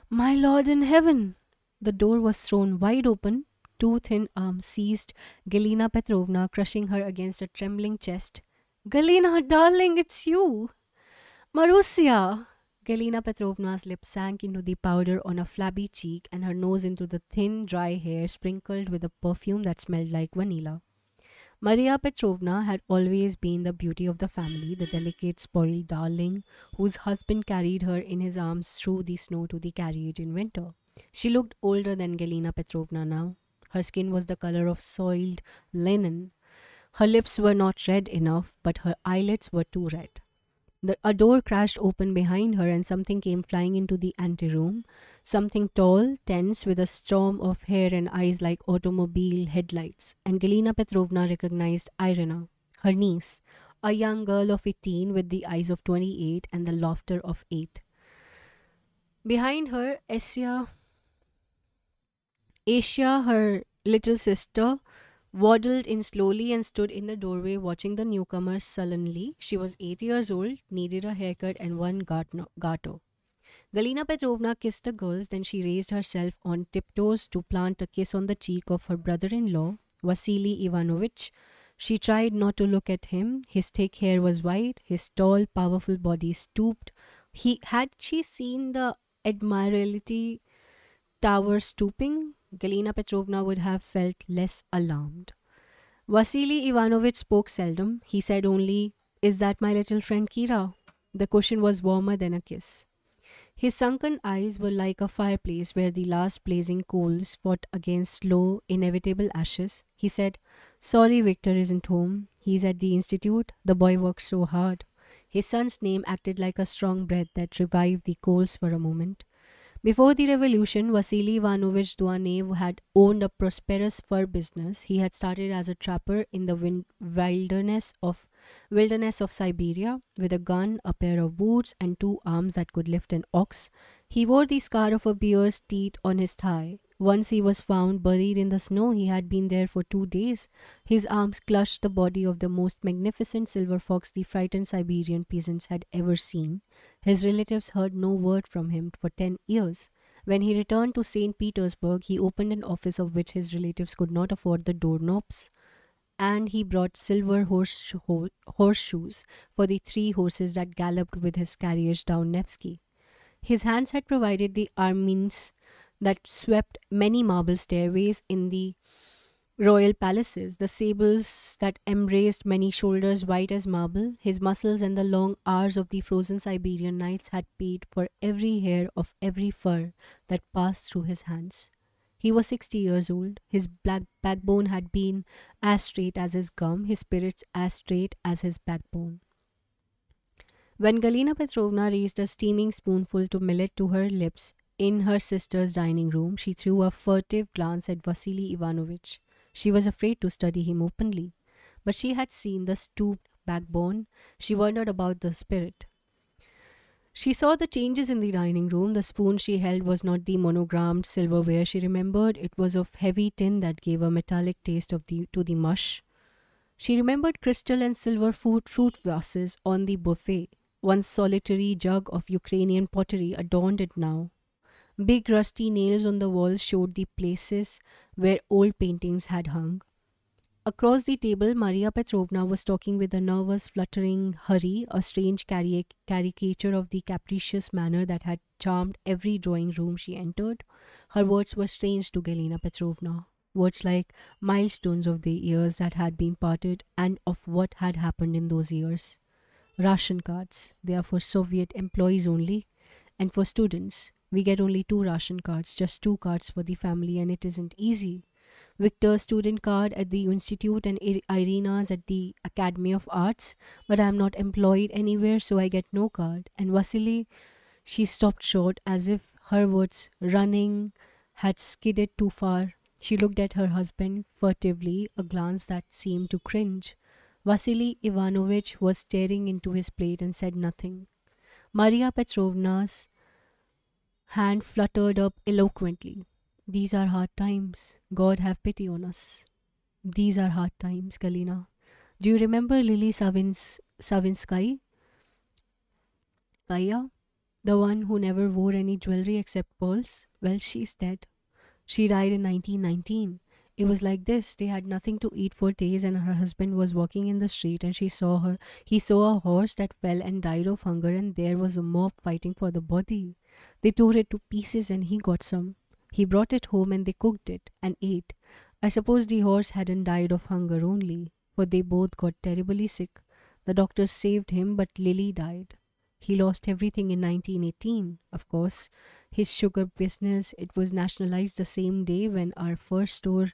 My Lord in heaven! The door was thrown wide open. Two thin arms seized Galina Petrovna, crushing her against a trembling chest. Galina, darling, it's you! Marusia! Galina Petrovna's lips sank into the powder on a flabby cheek and her nose into the thin, dry hair sprinkled with a perfume that smelled like vanilla. Maria Petrovna had always been the beauty of the family, the delicate, spoiled darling whose husband carried her in his arms through the snow to the carriage in winter. She looked older than Galina Petrovna now. Her skin was the color of soiled linen. Her lips were not red enough, but her eyelids were too red. A door crashed open behind her and something came flying into the anteroom. Something tall, tense, with a storm of hair and eyes like automobile headlights. And Galina Petrovna recognized Irina, her niece, a young girl of 18 with the eyes of 28 and the laughter of 8. Behind her, Asia, her little sister, waddled in slowly and stood in the doorway watching the newcomers sullenly. She was 8 years old, needed a haircut and one gato. Galina Petrovna kissed the girls, then she raised herself on tiptoes to plant a kiss on the cheek of her brother in law, Vasily Ivanovich. She tried not to look at him. His thick hair was white, his tall, powerful body stooped. Had she seen the Admiralty Tower stooping, Galina Petrovna would have felt less alarmed. Vasily Ivanovich spoke seldom. He said only, "Is that my little friend Kira?" The question was warmer than a kiss. His sunken eyes were like a fireplace where the last blazing coals fought against slow, inevitable ashes. He said, "Sorry, Victor isn't home. He's at the institute. The boy works so hard." His son's name acted like a strong breath that revived the coals for a moment. Before the revolution, Vasily Ivanovich Duanev had owned a prosperous fur business. He had started as a trapper in the wilderness of Siberia with a gun, a pair of boots, and two arms that could lift an ox. He wore the scar of a bear's teeth on his thigh. Once he was found buried in the snow, he had been there for 2 days. His arms clutched the body of the most magnificent silver fox the frightened Siberian peasants had ever seen. His relatives heard no word from him for 10 years. When he returned to St. Petersburg, he opened an office of which his relatives could not afford the doorknobs, and he brought silver horseshoes for the 3 horses that galloped with his carriage down Nevsky. His hands had provided the armines that swept many marble stairways in the royal palaces, the sables that embraced many shoulders white as marble. His muscles and the long hours of the frozen Siberian nights had paid for every hair of every fur that passed through his hands. He was 60 years old. His black backbone had been as straight as his gum, his spirits as straight as his backbone. When Galina Petrovna raised a steaming spoonful to millet to her lips in her sister's dining room, she threw a furtive glance at Vasily Ivanovich. She was afraid to study him openly, but she had seen the stooped backbone. She wondered about the spirit. She saw the changes in the dining room. The spoon she held was not the monogrammed silverware she remembered. It was of heavy tin that gave a metallic taste to the mush. She remembered crystal and silver fruit vases on the buffet. One solitary jug of Ukrainian pottery adorned it now. Big rusty nails on the walls showed the places where old paintings had hung. Across the table, Maria Petrovna was talking with a nervous, fluttering hurry, a strange caricature of the capricious manner that had charmed every drawing room she entered. Her words were strange to Galina Petrovna. Words like milestones of the years that had been parted and of what had happened in those years. Ration cards, they are for Soviet employees only, and for students. We get only 2 ration cards, just 2 cards for the family, and it isn't easy. Victor's student card at the institute and Irina's at the Academy of Arts, but I am not employed anywhere, so I get no card. And Vasily, she stopped short as if her words running had skidded too far. She looked at her husband furtively, a glance that seemed to cringe. Vasily Ivanovich was staring into his plate and said nothing. Maria Petrovna's hand fluttered up eloquently. "These are hard times. God have pity on us." "These are hard times, Galina. Do you remember Lily Savinsky? Kaya? The one who never wore any jewelry except pearls? Well, she's dead. She died in 1919. It was like this. They had nothing to eat for days, and her husband was walking in the street, and he saw a horse that fell and died of hunger, and there was a mob fighting for the body. They tore it to pieces, and he got some. He brought it home, and they cooked it and ate. I suppose the horse hadn't died of hunger only, for they both got terribly sick. The doctors saved him, but Lily died. He lost everything in 1918, of course. His sugar business, it was nationalized the same day when our first store."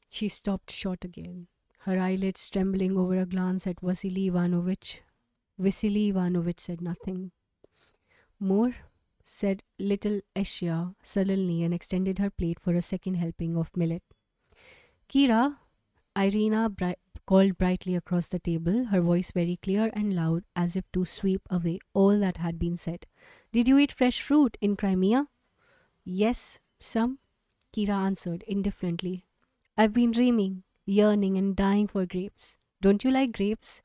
She stopped short again, her eyelids trembling over a glance at Vasily Ivanovich. Vasily Ivanovich said nothing. "More?" said little Esha sullenly and extended her plate for a second helping of millet. "Kira," Irina called brightly across the table, her voice very clear and loud as if to sweep away all that had been said. "Did you eat fresh fruit in Crimea?" "Yes, some," Kira answered indifferently. I've been dreaming, yearning, and dying for grapes. Don't you like grapes?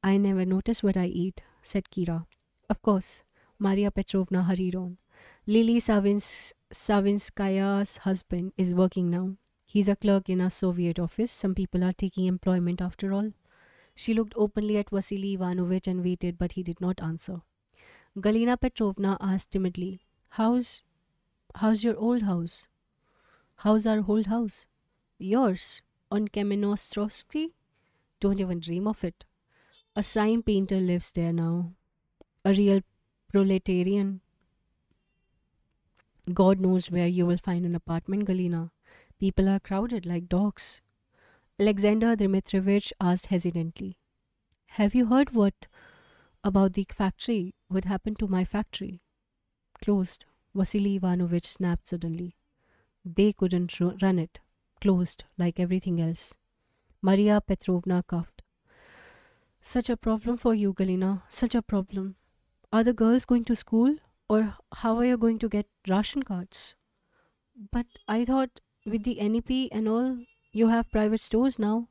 I never notice what I eat, said Kira. Of course, Maria Petrovna hurried on. Lily Savinskaya's husband is working now. He's a clerk in a Soviet office. Some people are taking employment after all. She looked openly at Vasily Ivanovich and waited, but he did not answer. Galina Petrovna asked timidly, How's your old house? How's our old house? Yours? On Kamenostrovsky? Don't even dream of it. A sign painter lives there now. A real proletarian. God knows where you will find an apartment, Galina. People are crowded like dogs. Alexander Dmitrievich asked hesitantly, Have you heard what about the factory? What happened to my factory? Closed. Vasily Ivanovich snapped suddenly. They couldn't run it. Closed, like everything else. Maria Petrovna coughed. Such a problem for you, Galina. Such a problem. Are the girls going to school? Or how are you going to get ration cards? But I thought with the NEP and all, you have private stores now.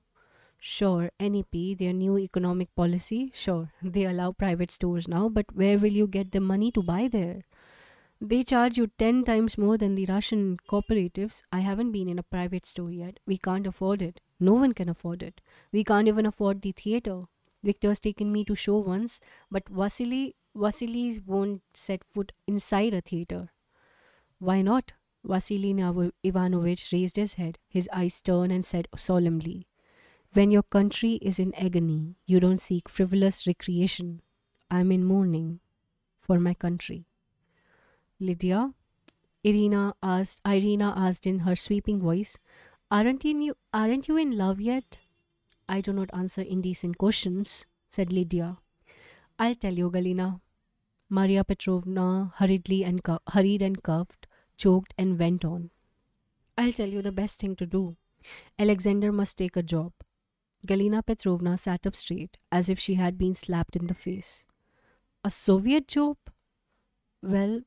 Sure, NEP, their new economic policy, sure, they allow private stores now, but where will you get the money to buy there? They charge you 10 times more than the Russian cooperatives. I haven't been in a private store yet. We can't afford it. No one can afford it. We can't even afford the theater. Victor's taken me to show once, but Vasily won't set foot inside a theater. Why not? Vasily Ivanovich raised his head, his eyes stern, and said solemnly, When your country is in agony, you don't seek frivolous recreation. I'm in mourning for my country. Lydia, Irina asked in her sweeping voice, aren't you in love yet? I do not answer indecent questions, said Lydia. I'll tell you, Galina. Maria Petrovna hurried and coughed, choked, and went on. I'll tell you the best thing to do. Alexander must take a job. Galina Petrovna sat up straight, as if she had been slapped in the face. A Soviet job? Well,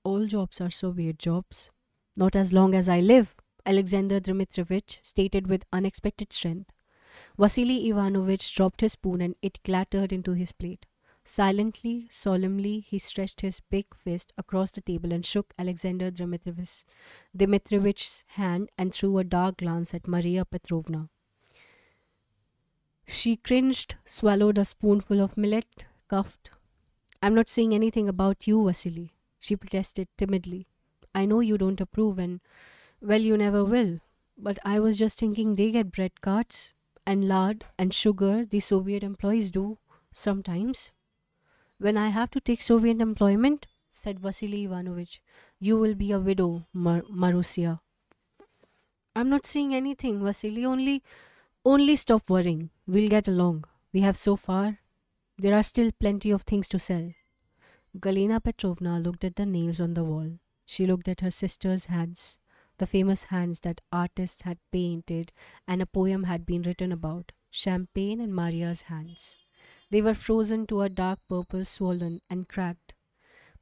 all jobs are Soviet jobs. Not as long as I live, Alexander Dmitrievich stated with unexpected strength. Vasily Ivanovich dropped his spoon and it clattered into his plate. Silently, solemnly, he stretched his big fist across the table and shook Alexander Dmitrievich's hand and threw a dark glance at Maria Petrovna. She cringed, swallowed a spoonful of millet, coughed. I'm not saying anything about you, Vasily, she protested timidly. I know you don't approve and, well, you never will. But I was just thinking they get bread carts and lard and sugar the Soviet employees do sometimes. When I have to take Soviet employment, said Vasily Ivanovich, you will be a widow, Marusia. I'm not saying anything, Vasily, only stop worrying. We'll get along. We have so far. There are still plenty of things to sell. Galina Petrovna looked at the nails on the wall. She looked at her sister's hands, the famous hands that artists had painted and a poem had been written about, Champagne and Maria's hands. They were frozen to a dark purple, swollen and cracked.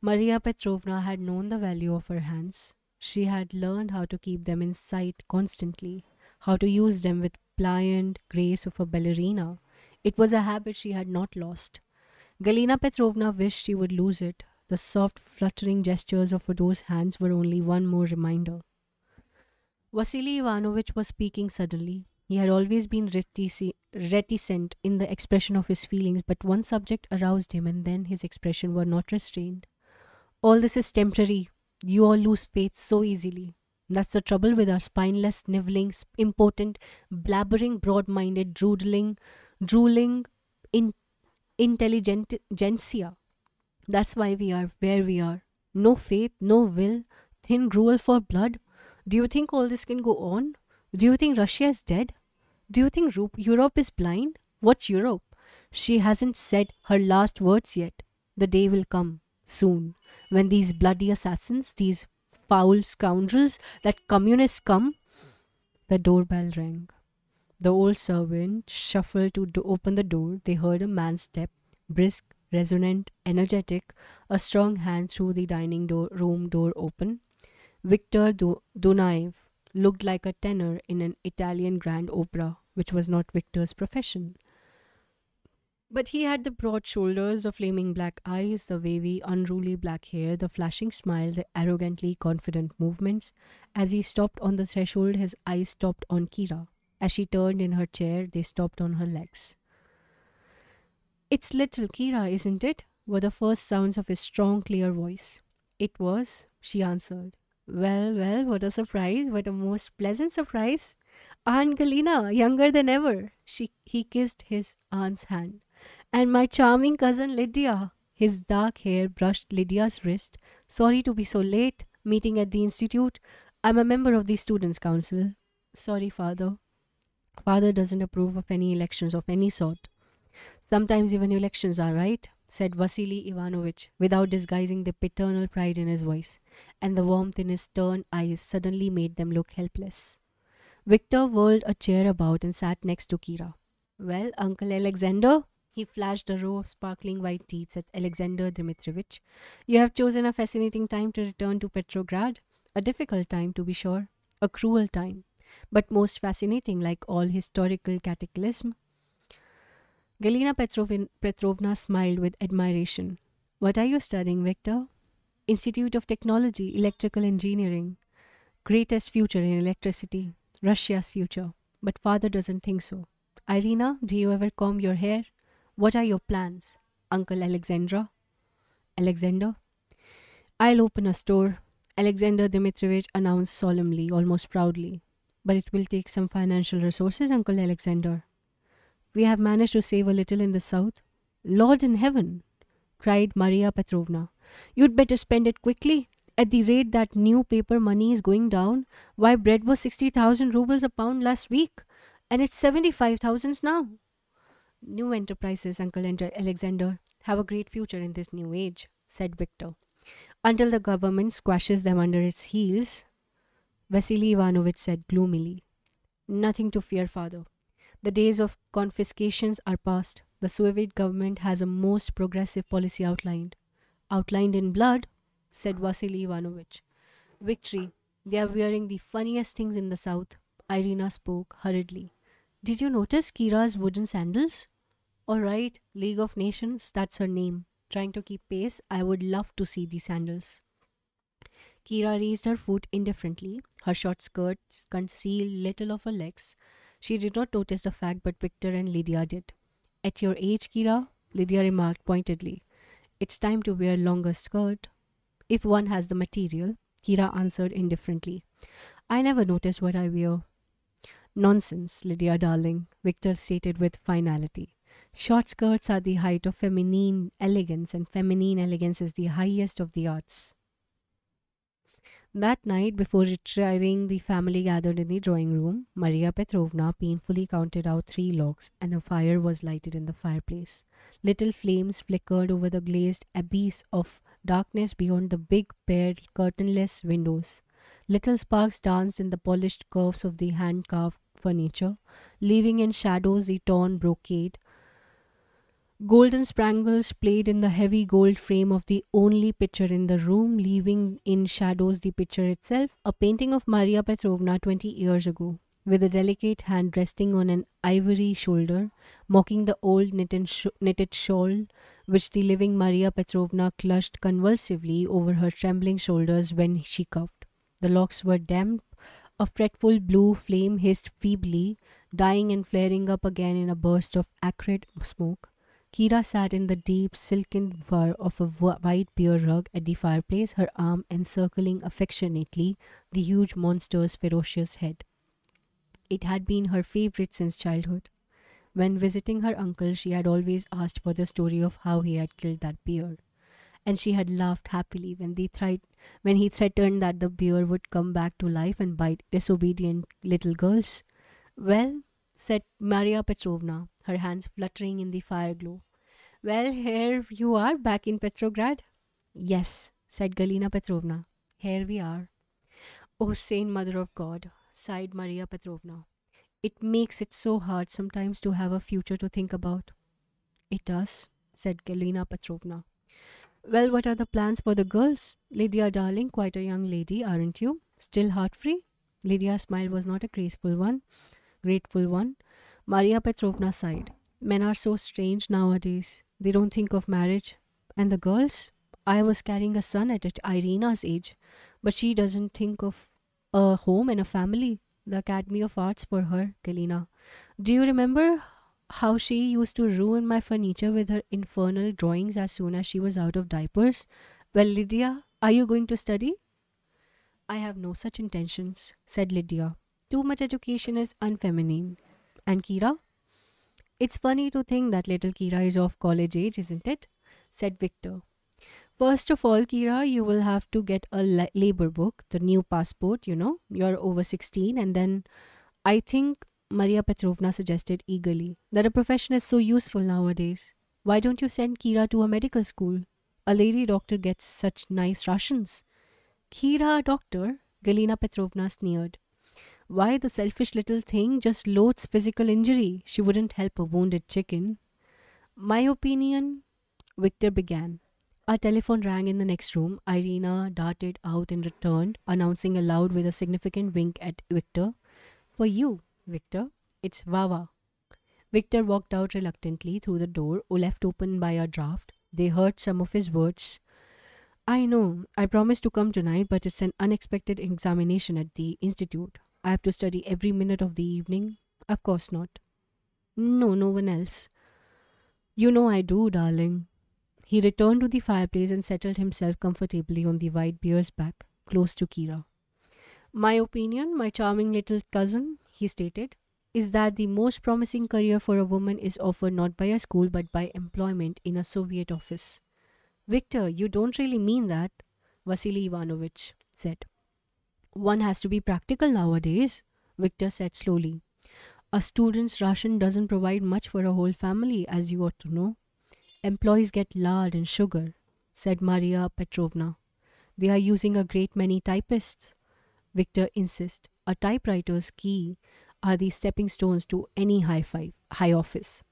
Maria Petrovna had known the value of her hands. She had learned how to keep them in sight constantly, how to use them with pliant grace of a ballerina. It was a habit she had not lost. Galina Petrovna wished she would lose it. The soft, fluttering gestures of those hands were only one more reminder. Vasily Ivanovich was speaking suddenly. He had always been reticent in the expression of his feelings, but one subject aroused him, and then his expression were not restrained. All this is temporary. You all lose faith so easily. That's the trouble with our spineless, sniveling, impotent, blabbering, broad-minded, drooling intelligentsia. That's why we are where we are. No faith, no will, thin gruel for blood. Do you think all this can go on? Do you think Russia is dead? Do you think Europe is blind? What Europe? She hasn't said her last words yet. The day will come, soon, when these bloody assassins, these foul scoundrels, that communists come. The doorbell rang. The old servant shuffled to open the door. They heard a man's step, brisk, resonant, energetic, a strong hand threw the dining room door open. Victor Dunaev, looked like a tenor in an Italian grand opera, which was not Victor's profession. But he had the broad shoulders, the flaming black eyes, the wavy, unruly black hair, the flashing smile, the arrogantly confident movements. As he stopped on the threshold, his eyes stopped on Kira. As she turned in her chair, they stopped on her legs. "It's little Kira, isn't it?" were the first sounds of his strong, clear voice. "It was," she answered. "Well, well, what a surprise, what a most pleasant surprise. Aunt Galina, younger than ever." He kissed his aunt's hand. "And my charming cousin Lydia." His dark hair brushed Lydia's wrist. "Sorry to be so late. Meeting at the institute. I'm a member of the Students' Council." "Sorry, father. Father doesn't approve of any elections of any sort." "Sometimes even elections are right," said Vasily Ivanovich, without disguising the paternal pride in his voice, and the warmth in his stern eyes suddenly made them look helpless. Victor whirled a chair about and sat next to Kira. "Well, Uncle Alexander," he flashed a row of sparkling white teeth at Alexander Dmitrievich, "you have chosen a fascinating time to return to Petrograd. A difficult time, to be sure. A cruel time. But most fascinating, like all historical cataclysm." Galina Petrovna smiled with admiration. "What are you studying, Victor?" "Institute of Technology, Electrical Engineering. Greatest future in electricity. Russia's future. But father doesn't think so." "Irina, do you ever comb your hair? What are your plans?" "Uncle Alexander? "I'll open a store," Alexander Dmitrievich announced solemnly, almost proudly. "But it will take some financial resources, Uncle Alexander." "We have managed to save a little in the south." "Lord in heaven!" cried Maria Petrovna. "You'd better spend it quickly. At the rate that new paper money is going down, why, bread was 60,000 rubles a pound last week, and it's 75,000 now." "New enterprises, Uncle Alexander, have a great future in this new age," said Victor. "Until the government squashes them under its heels," Vasily Ivanovich said gloomily. "Nothing to fear, father. The days of confiscations are past. The Soviet government has a most progressive policy outlined." "Outlined in blood," said Vasily Ivanovich. "Victory. They are wearing the funniest things in the south." Irina spoke hurriedly. "Did you notice Kira's wooden sandals?" "All right, League of Nations, that's her name. Trying to keep pace, I would love to see the sandals." Kira raised her foot indifferently. Her short skirts concealed little of her legs. She did not notice the fact, but Victor and Lydia did. "At your age, Kira," Lydia remarked pointedly, "it's time to wear longer skirt." "If one has the material," Kira answered indifferently. "I never notice what I wear." "Nonsense, Lydia darling," Victor stated with finality. "Short skirts are the height of feminine elegance, and feminine elegance is the highest of the arts." That night, before retiring, the family gathered in the drawing room. Maria Petrovna painfully counted out 3 logs, and a fire was lighted in the fireplace. Little flames flickered over the glazed abyss of darkness beyond the big, bare, curtainless windows. Little sparks danced in the polished curves of the hand carved furniture, leaving in shadows the torn brocade. Golden spangles played in the heavy gold frame of the only picture in the room, leaving in shadows the picture itself, a painting of Maria Petrovna 20 years ago, with a delicate hand resting on an ivory shoulder, mocking the old knitted shawl which the living Maria Petrovna clutched convulsively over her trembling shoulders when she coughed. The locks were damp. A fretful blue flame hissed feebly, dying and flaring up again in a burst of acrid smoke. Kira sat in the deep silken fur of a white bear rug at the fireplace, her arm encircling affectionately the huge monster's ferocious head. It had been her favorite since childhood. When visiting her uncle, she had always asked for the story of how he had killed that bear, and she had laughed happily when he threatened that the bear would come back to life and bite disobedient little girls. "Well," said Maria Petrovna, her hands fluttering in the fire glow. "Well, here you are back in Petrograd." "Yes," said Galina Petrovna. "Here we are." "Oh, Saint Mother of God," sighed Maria Petrovna. "It makes it so hard sometimes to have a future to think about." "It does," said Galina Petrovna. "Well, what are the plans for the girls? Lydia, darling, quite a young lady, aren't you? Still heart free?" Lydia's smile was not a graceful one, grateful one. Maria Petrovna sighed. Men are so strange nowadays. They don't think of marriage. And the girls? I was carrying a son at Irina's age, but she doesn't think of a home and a family. The Academy of Arts for her, Galina. Do you remember how she used to ruin my furniture with her infernal drawings as soon as she was out of diapers? Well, Lydia, are you going to study? I have no such intentions, said Lydia. Too much education is unfeminine. And Kira? It's funny to think that little Kira is of college age, isn't it? Said Victor. First of all, Kira, you will have to get a labor book, the new passport, you're over 16, and then I think Maria Petrovna suggested eagerly that a profession is so useful nowadays. Why don't you send Kira to a medical school? A lady doctor gets such nice rations. Kira, a doctor? Galina Petrovna sneered. Why, the selfish little thing just loathes physical injury. She wouldn't help a wounded chicken. My opinion, Victor began. A telephone rang in the next room. Irina darted out and returned, announcing aloud with a significant wink at Victor. For you, Victor, it's Vava. Victor walked out reluctantly through the door, left open by a draft. They heard some of his words. I know, I promised to come tonight, but it's an unexpected examination at the institute. I have to study every minute of the evening. Of course not. No, no one else. You know I do, darling. He returned to the fireplace and settled himself comfortably on the white bear's back, close to Kira. My opinion, my charming little cousin, he stated, is that the most promising career for a woman is offered not by a school but by employment in a Soviet office. Victor, you don't really mean that, Vasily Ivanovich said. One has to be practical nowadays, Victor said slowly. A student's ration doesn't provide much for a whole family, as you ought to know. Employees get lard and sugar, said Maria Petrovna. They are using a great many typists. Victor insists. A typewriter's key are the stepping stones to any high office.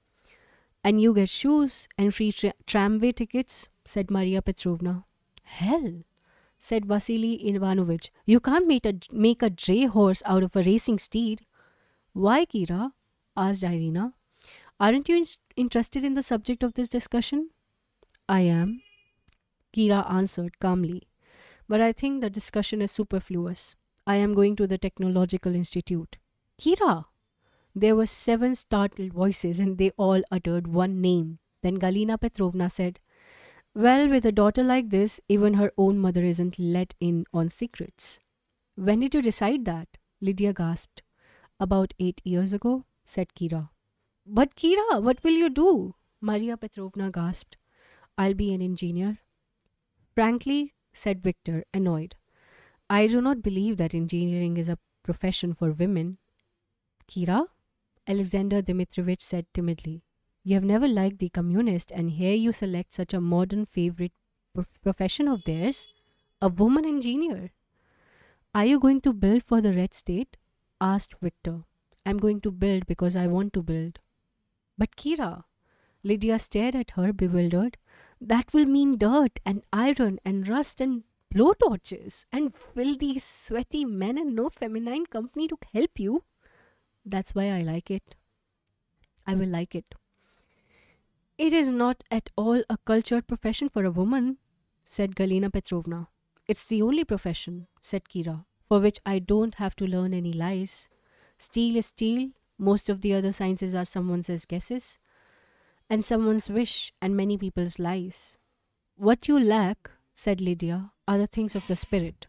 And you get shoes and free tramway tickets, said Maria Petrovna. Hell, said Vasily Ivanovich. You can't make a dray horse out of a racing steed. Why, Kira? Asked Irina. Aren't you interested in the subject of this discussion? I am, Kira answered calmly. But I think the discussion is superfluous. I am going to the Technological Institute. Kira! There were 7 startled voices and they all uttered one name. Then Galina Petrovna said, well, with a daughter like this, even her own mother isn't let in on secrets. When did you decide that? Lydia gasped. About 8 years ago, said Kira. But Kira, what will you do? Maria Petrovna gasped. I'll be an engineer. Frankly, said Victor, annoyed, I do not believe that engineering is a profession for women. Kira? Alexander Dmitrievich said timidly. You have never liked the communist, and here you select such a modern favorite profession of theirs, a woman engineer. Are you going to build for the Red State? Asked Victor. I'm going to build because I want to build. But Kira, Lydia stared at her bewildered. That will mean dirt and iron and rust and blowtorches and filthy, sweaty men and no feminine company to help you. That's why I like it. I will like it. It is not at all a cultured profession for a woman, said Galina Petrovna. It's the only profession, said Kira, for which I don't have to learn any lies. Steel is steel. Most of the other sciences are someone's guesses and someone's wish and many people's lies. What you lack, said Lydia, are the things of the spirit.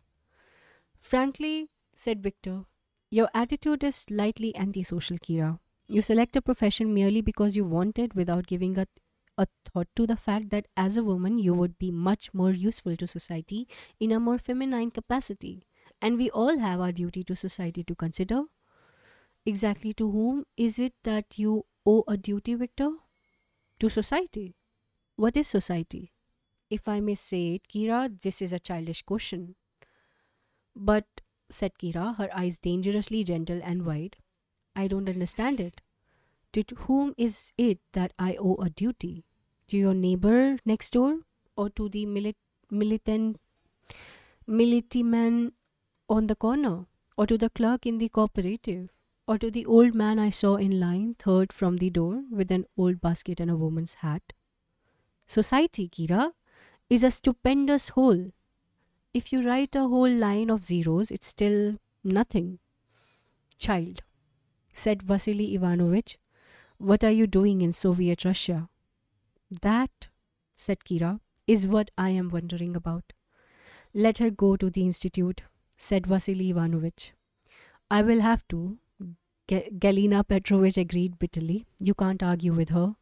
Frankly, said Victor, your attitude is slightly antisocial, Kira. You select a profession merely because you want it without giving a thought to the fact that as a woman you would be much more useful to society in a more feminine capacity. And we all have our duty to society to consider. Exactly to whom is it that you owe a duty, Victor? To society. What is society? If I may say it, Kira, this is a childish question. But, said Kira, her eyes dangerously gentle and wide, I don't understand it. To whom is it that I owe a duty? To your neighbor next door? Or to the military man on the corner? or to the clerk in the cooperative, or to the old man I saw in line third from the door with an old basket and a woman's hat. Society, Kira, is a stupendous whole. If you write a whole line of zeros, it's still nothing. Child, said Vasily Ivanovich, what are you doing in Soviet Russia? That, said Kira, is what I am wondering about. Let her go to the institute, said Vasily Ivanovich. I will have to. Galina Petrovich agreed bitterly. You can't argue with her.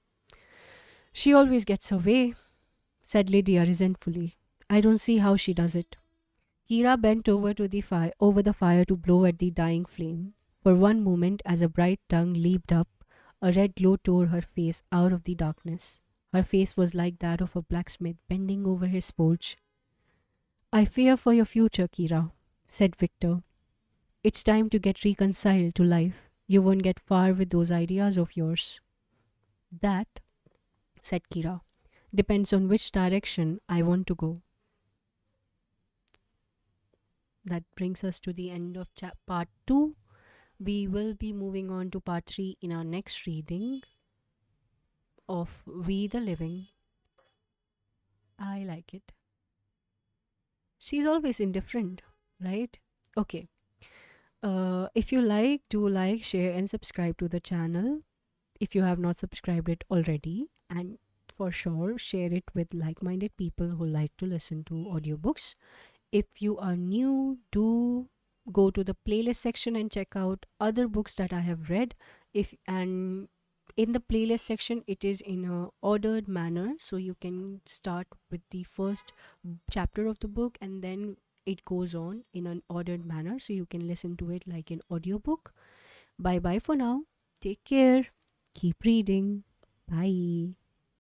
She always gets her way, said Lydia resentfully. I don't see how she does it. Kira bent over the fire to blow at the dying flame. For one moment, as a bright tongue leaped up, a red glow tore her face out of the darkness. Her face was like that of a blacksmith bending over his forge. I fear for your future, Kira, said Victor. It's time to get reconciled to life. You won't get far with those ideas of yours. That, said Kira, depends on which direction I want to go. That brings us to the end of part 2. We will be moving on to part 3 in our next reading of We the Living. I like it. She's always indifferent, right? Okay. If you like, do like, share, and subscribe to the channel if you have not subscribed it already. And for sure, share it with like-minded people who like to listen to audiobooks. If you are new, do go to the playlist section and check out other books that I have read. And in the playlist section, it is in a ordered manner, so you can start with the first chapter of the book and then it goes on in an ordered manner, so you can listen to it like an audiobook. Bye bye for now. Take care. Keep reading. Bye.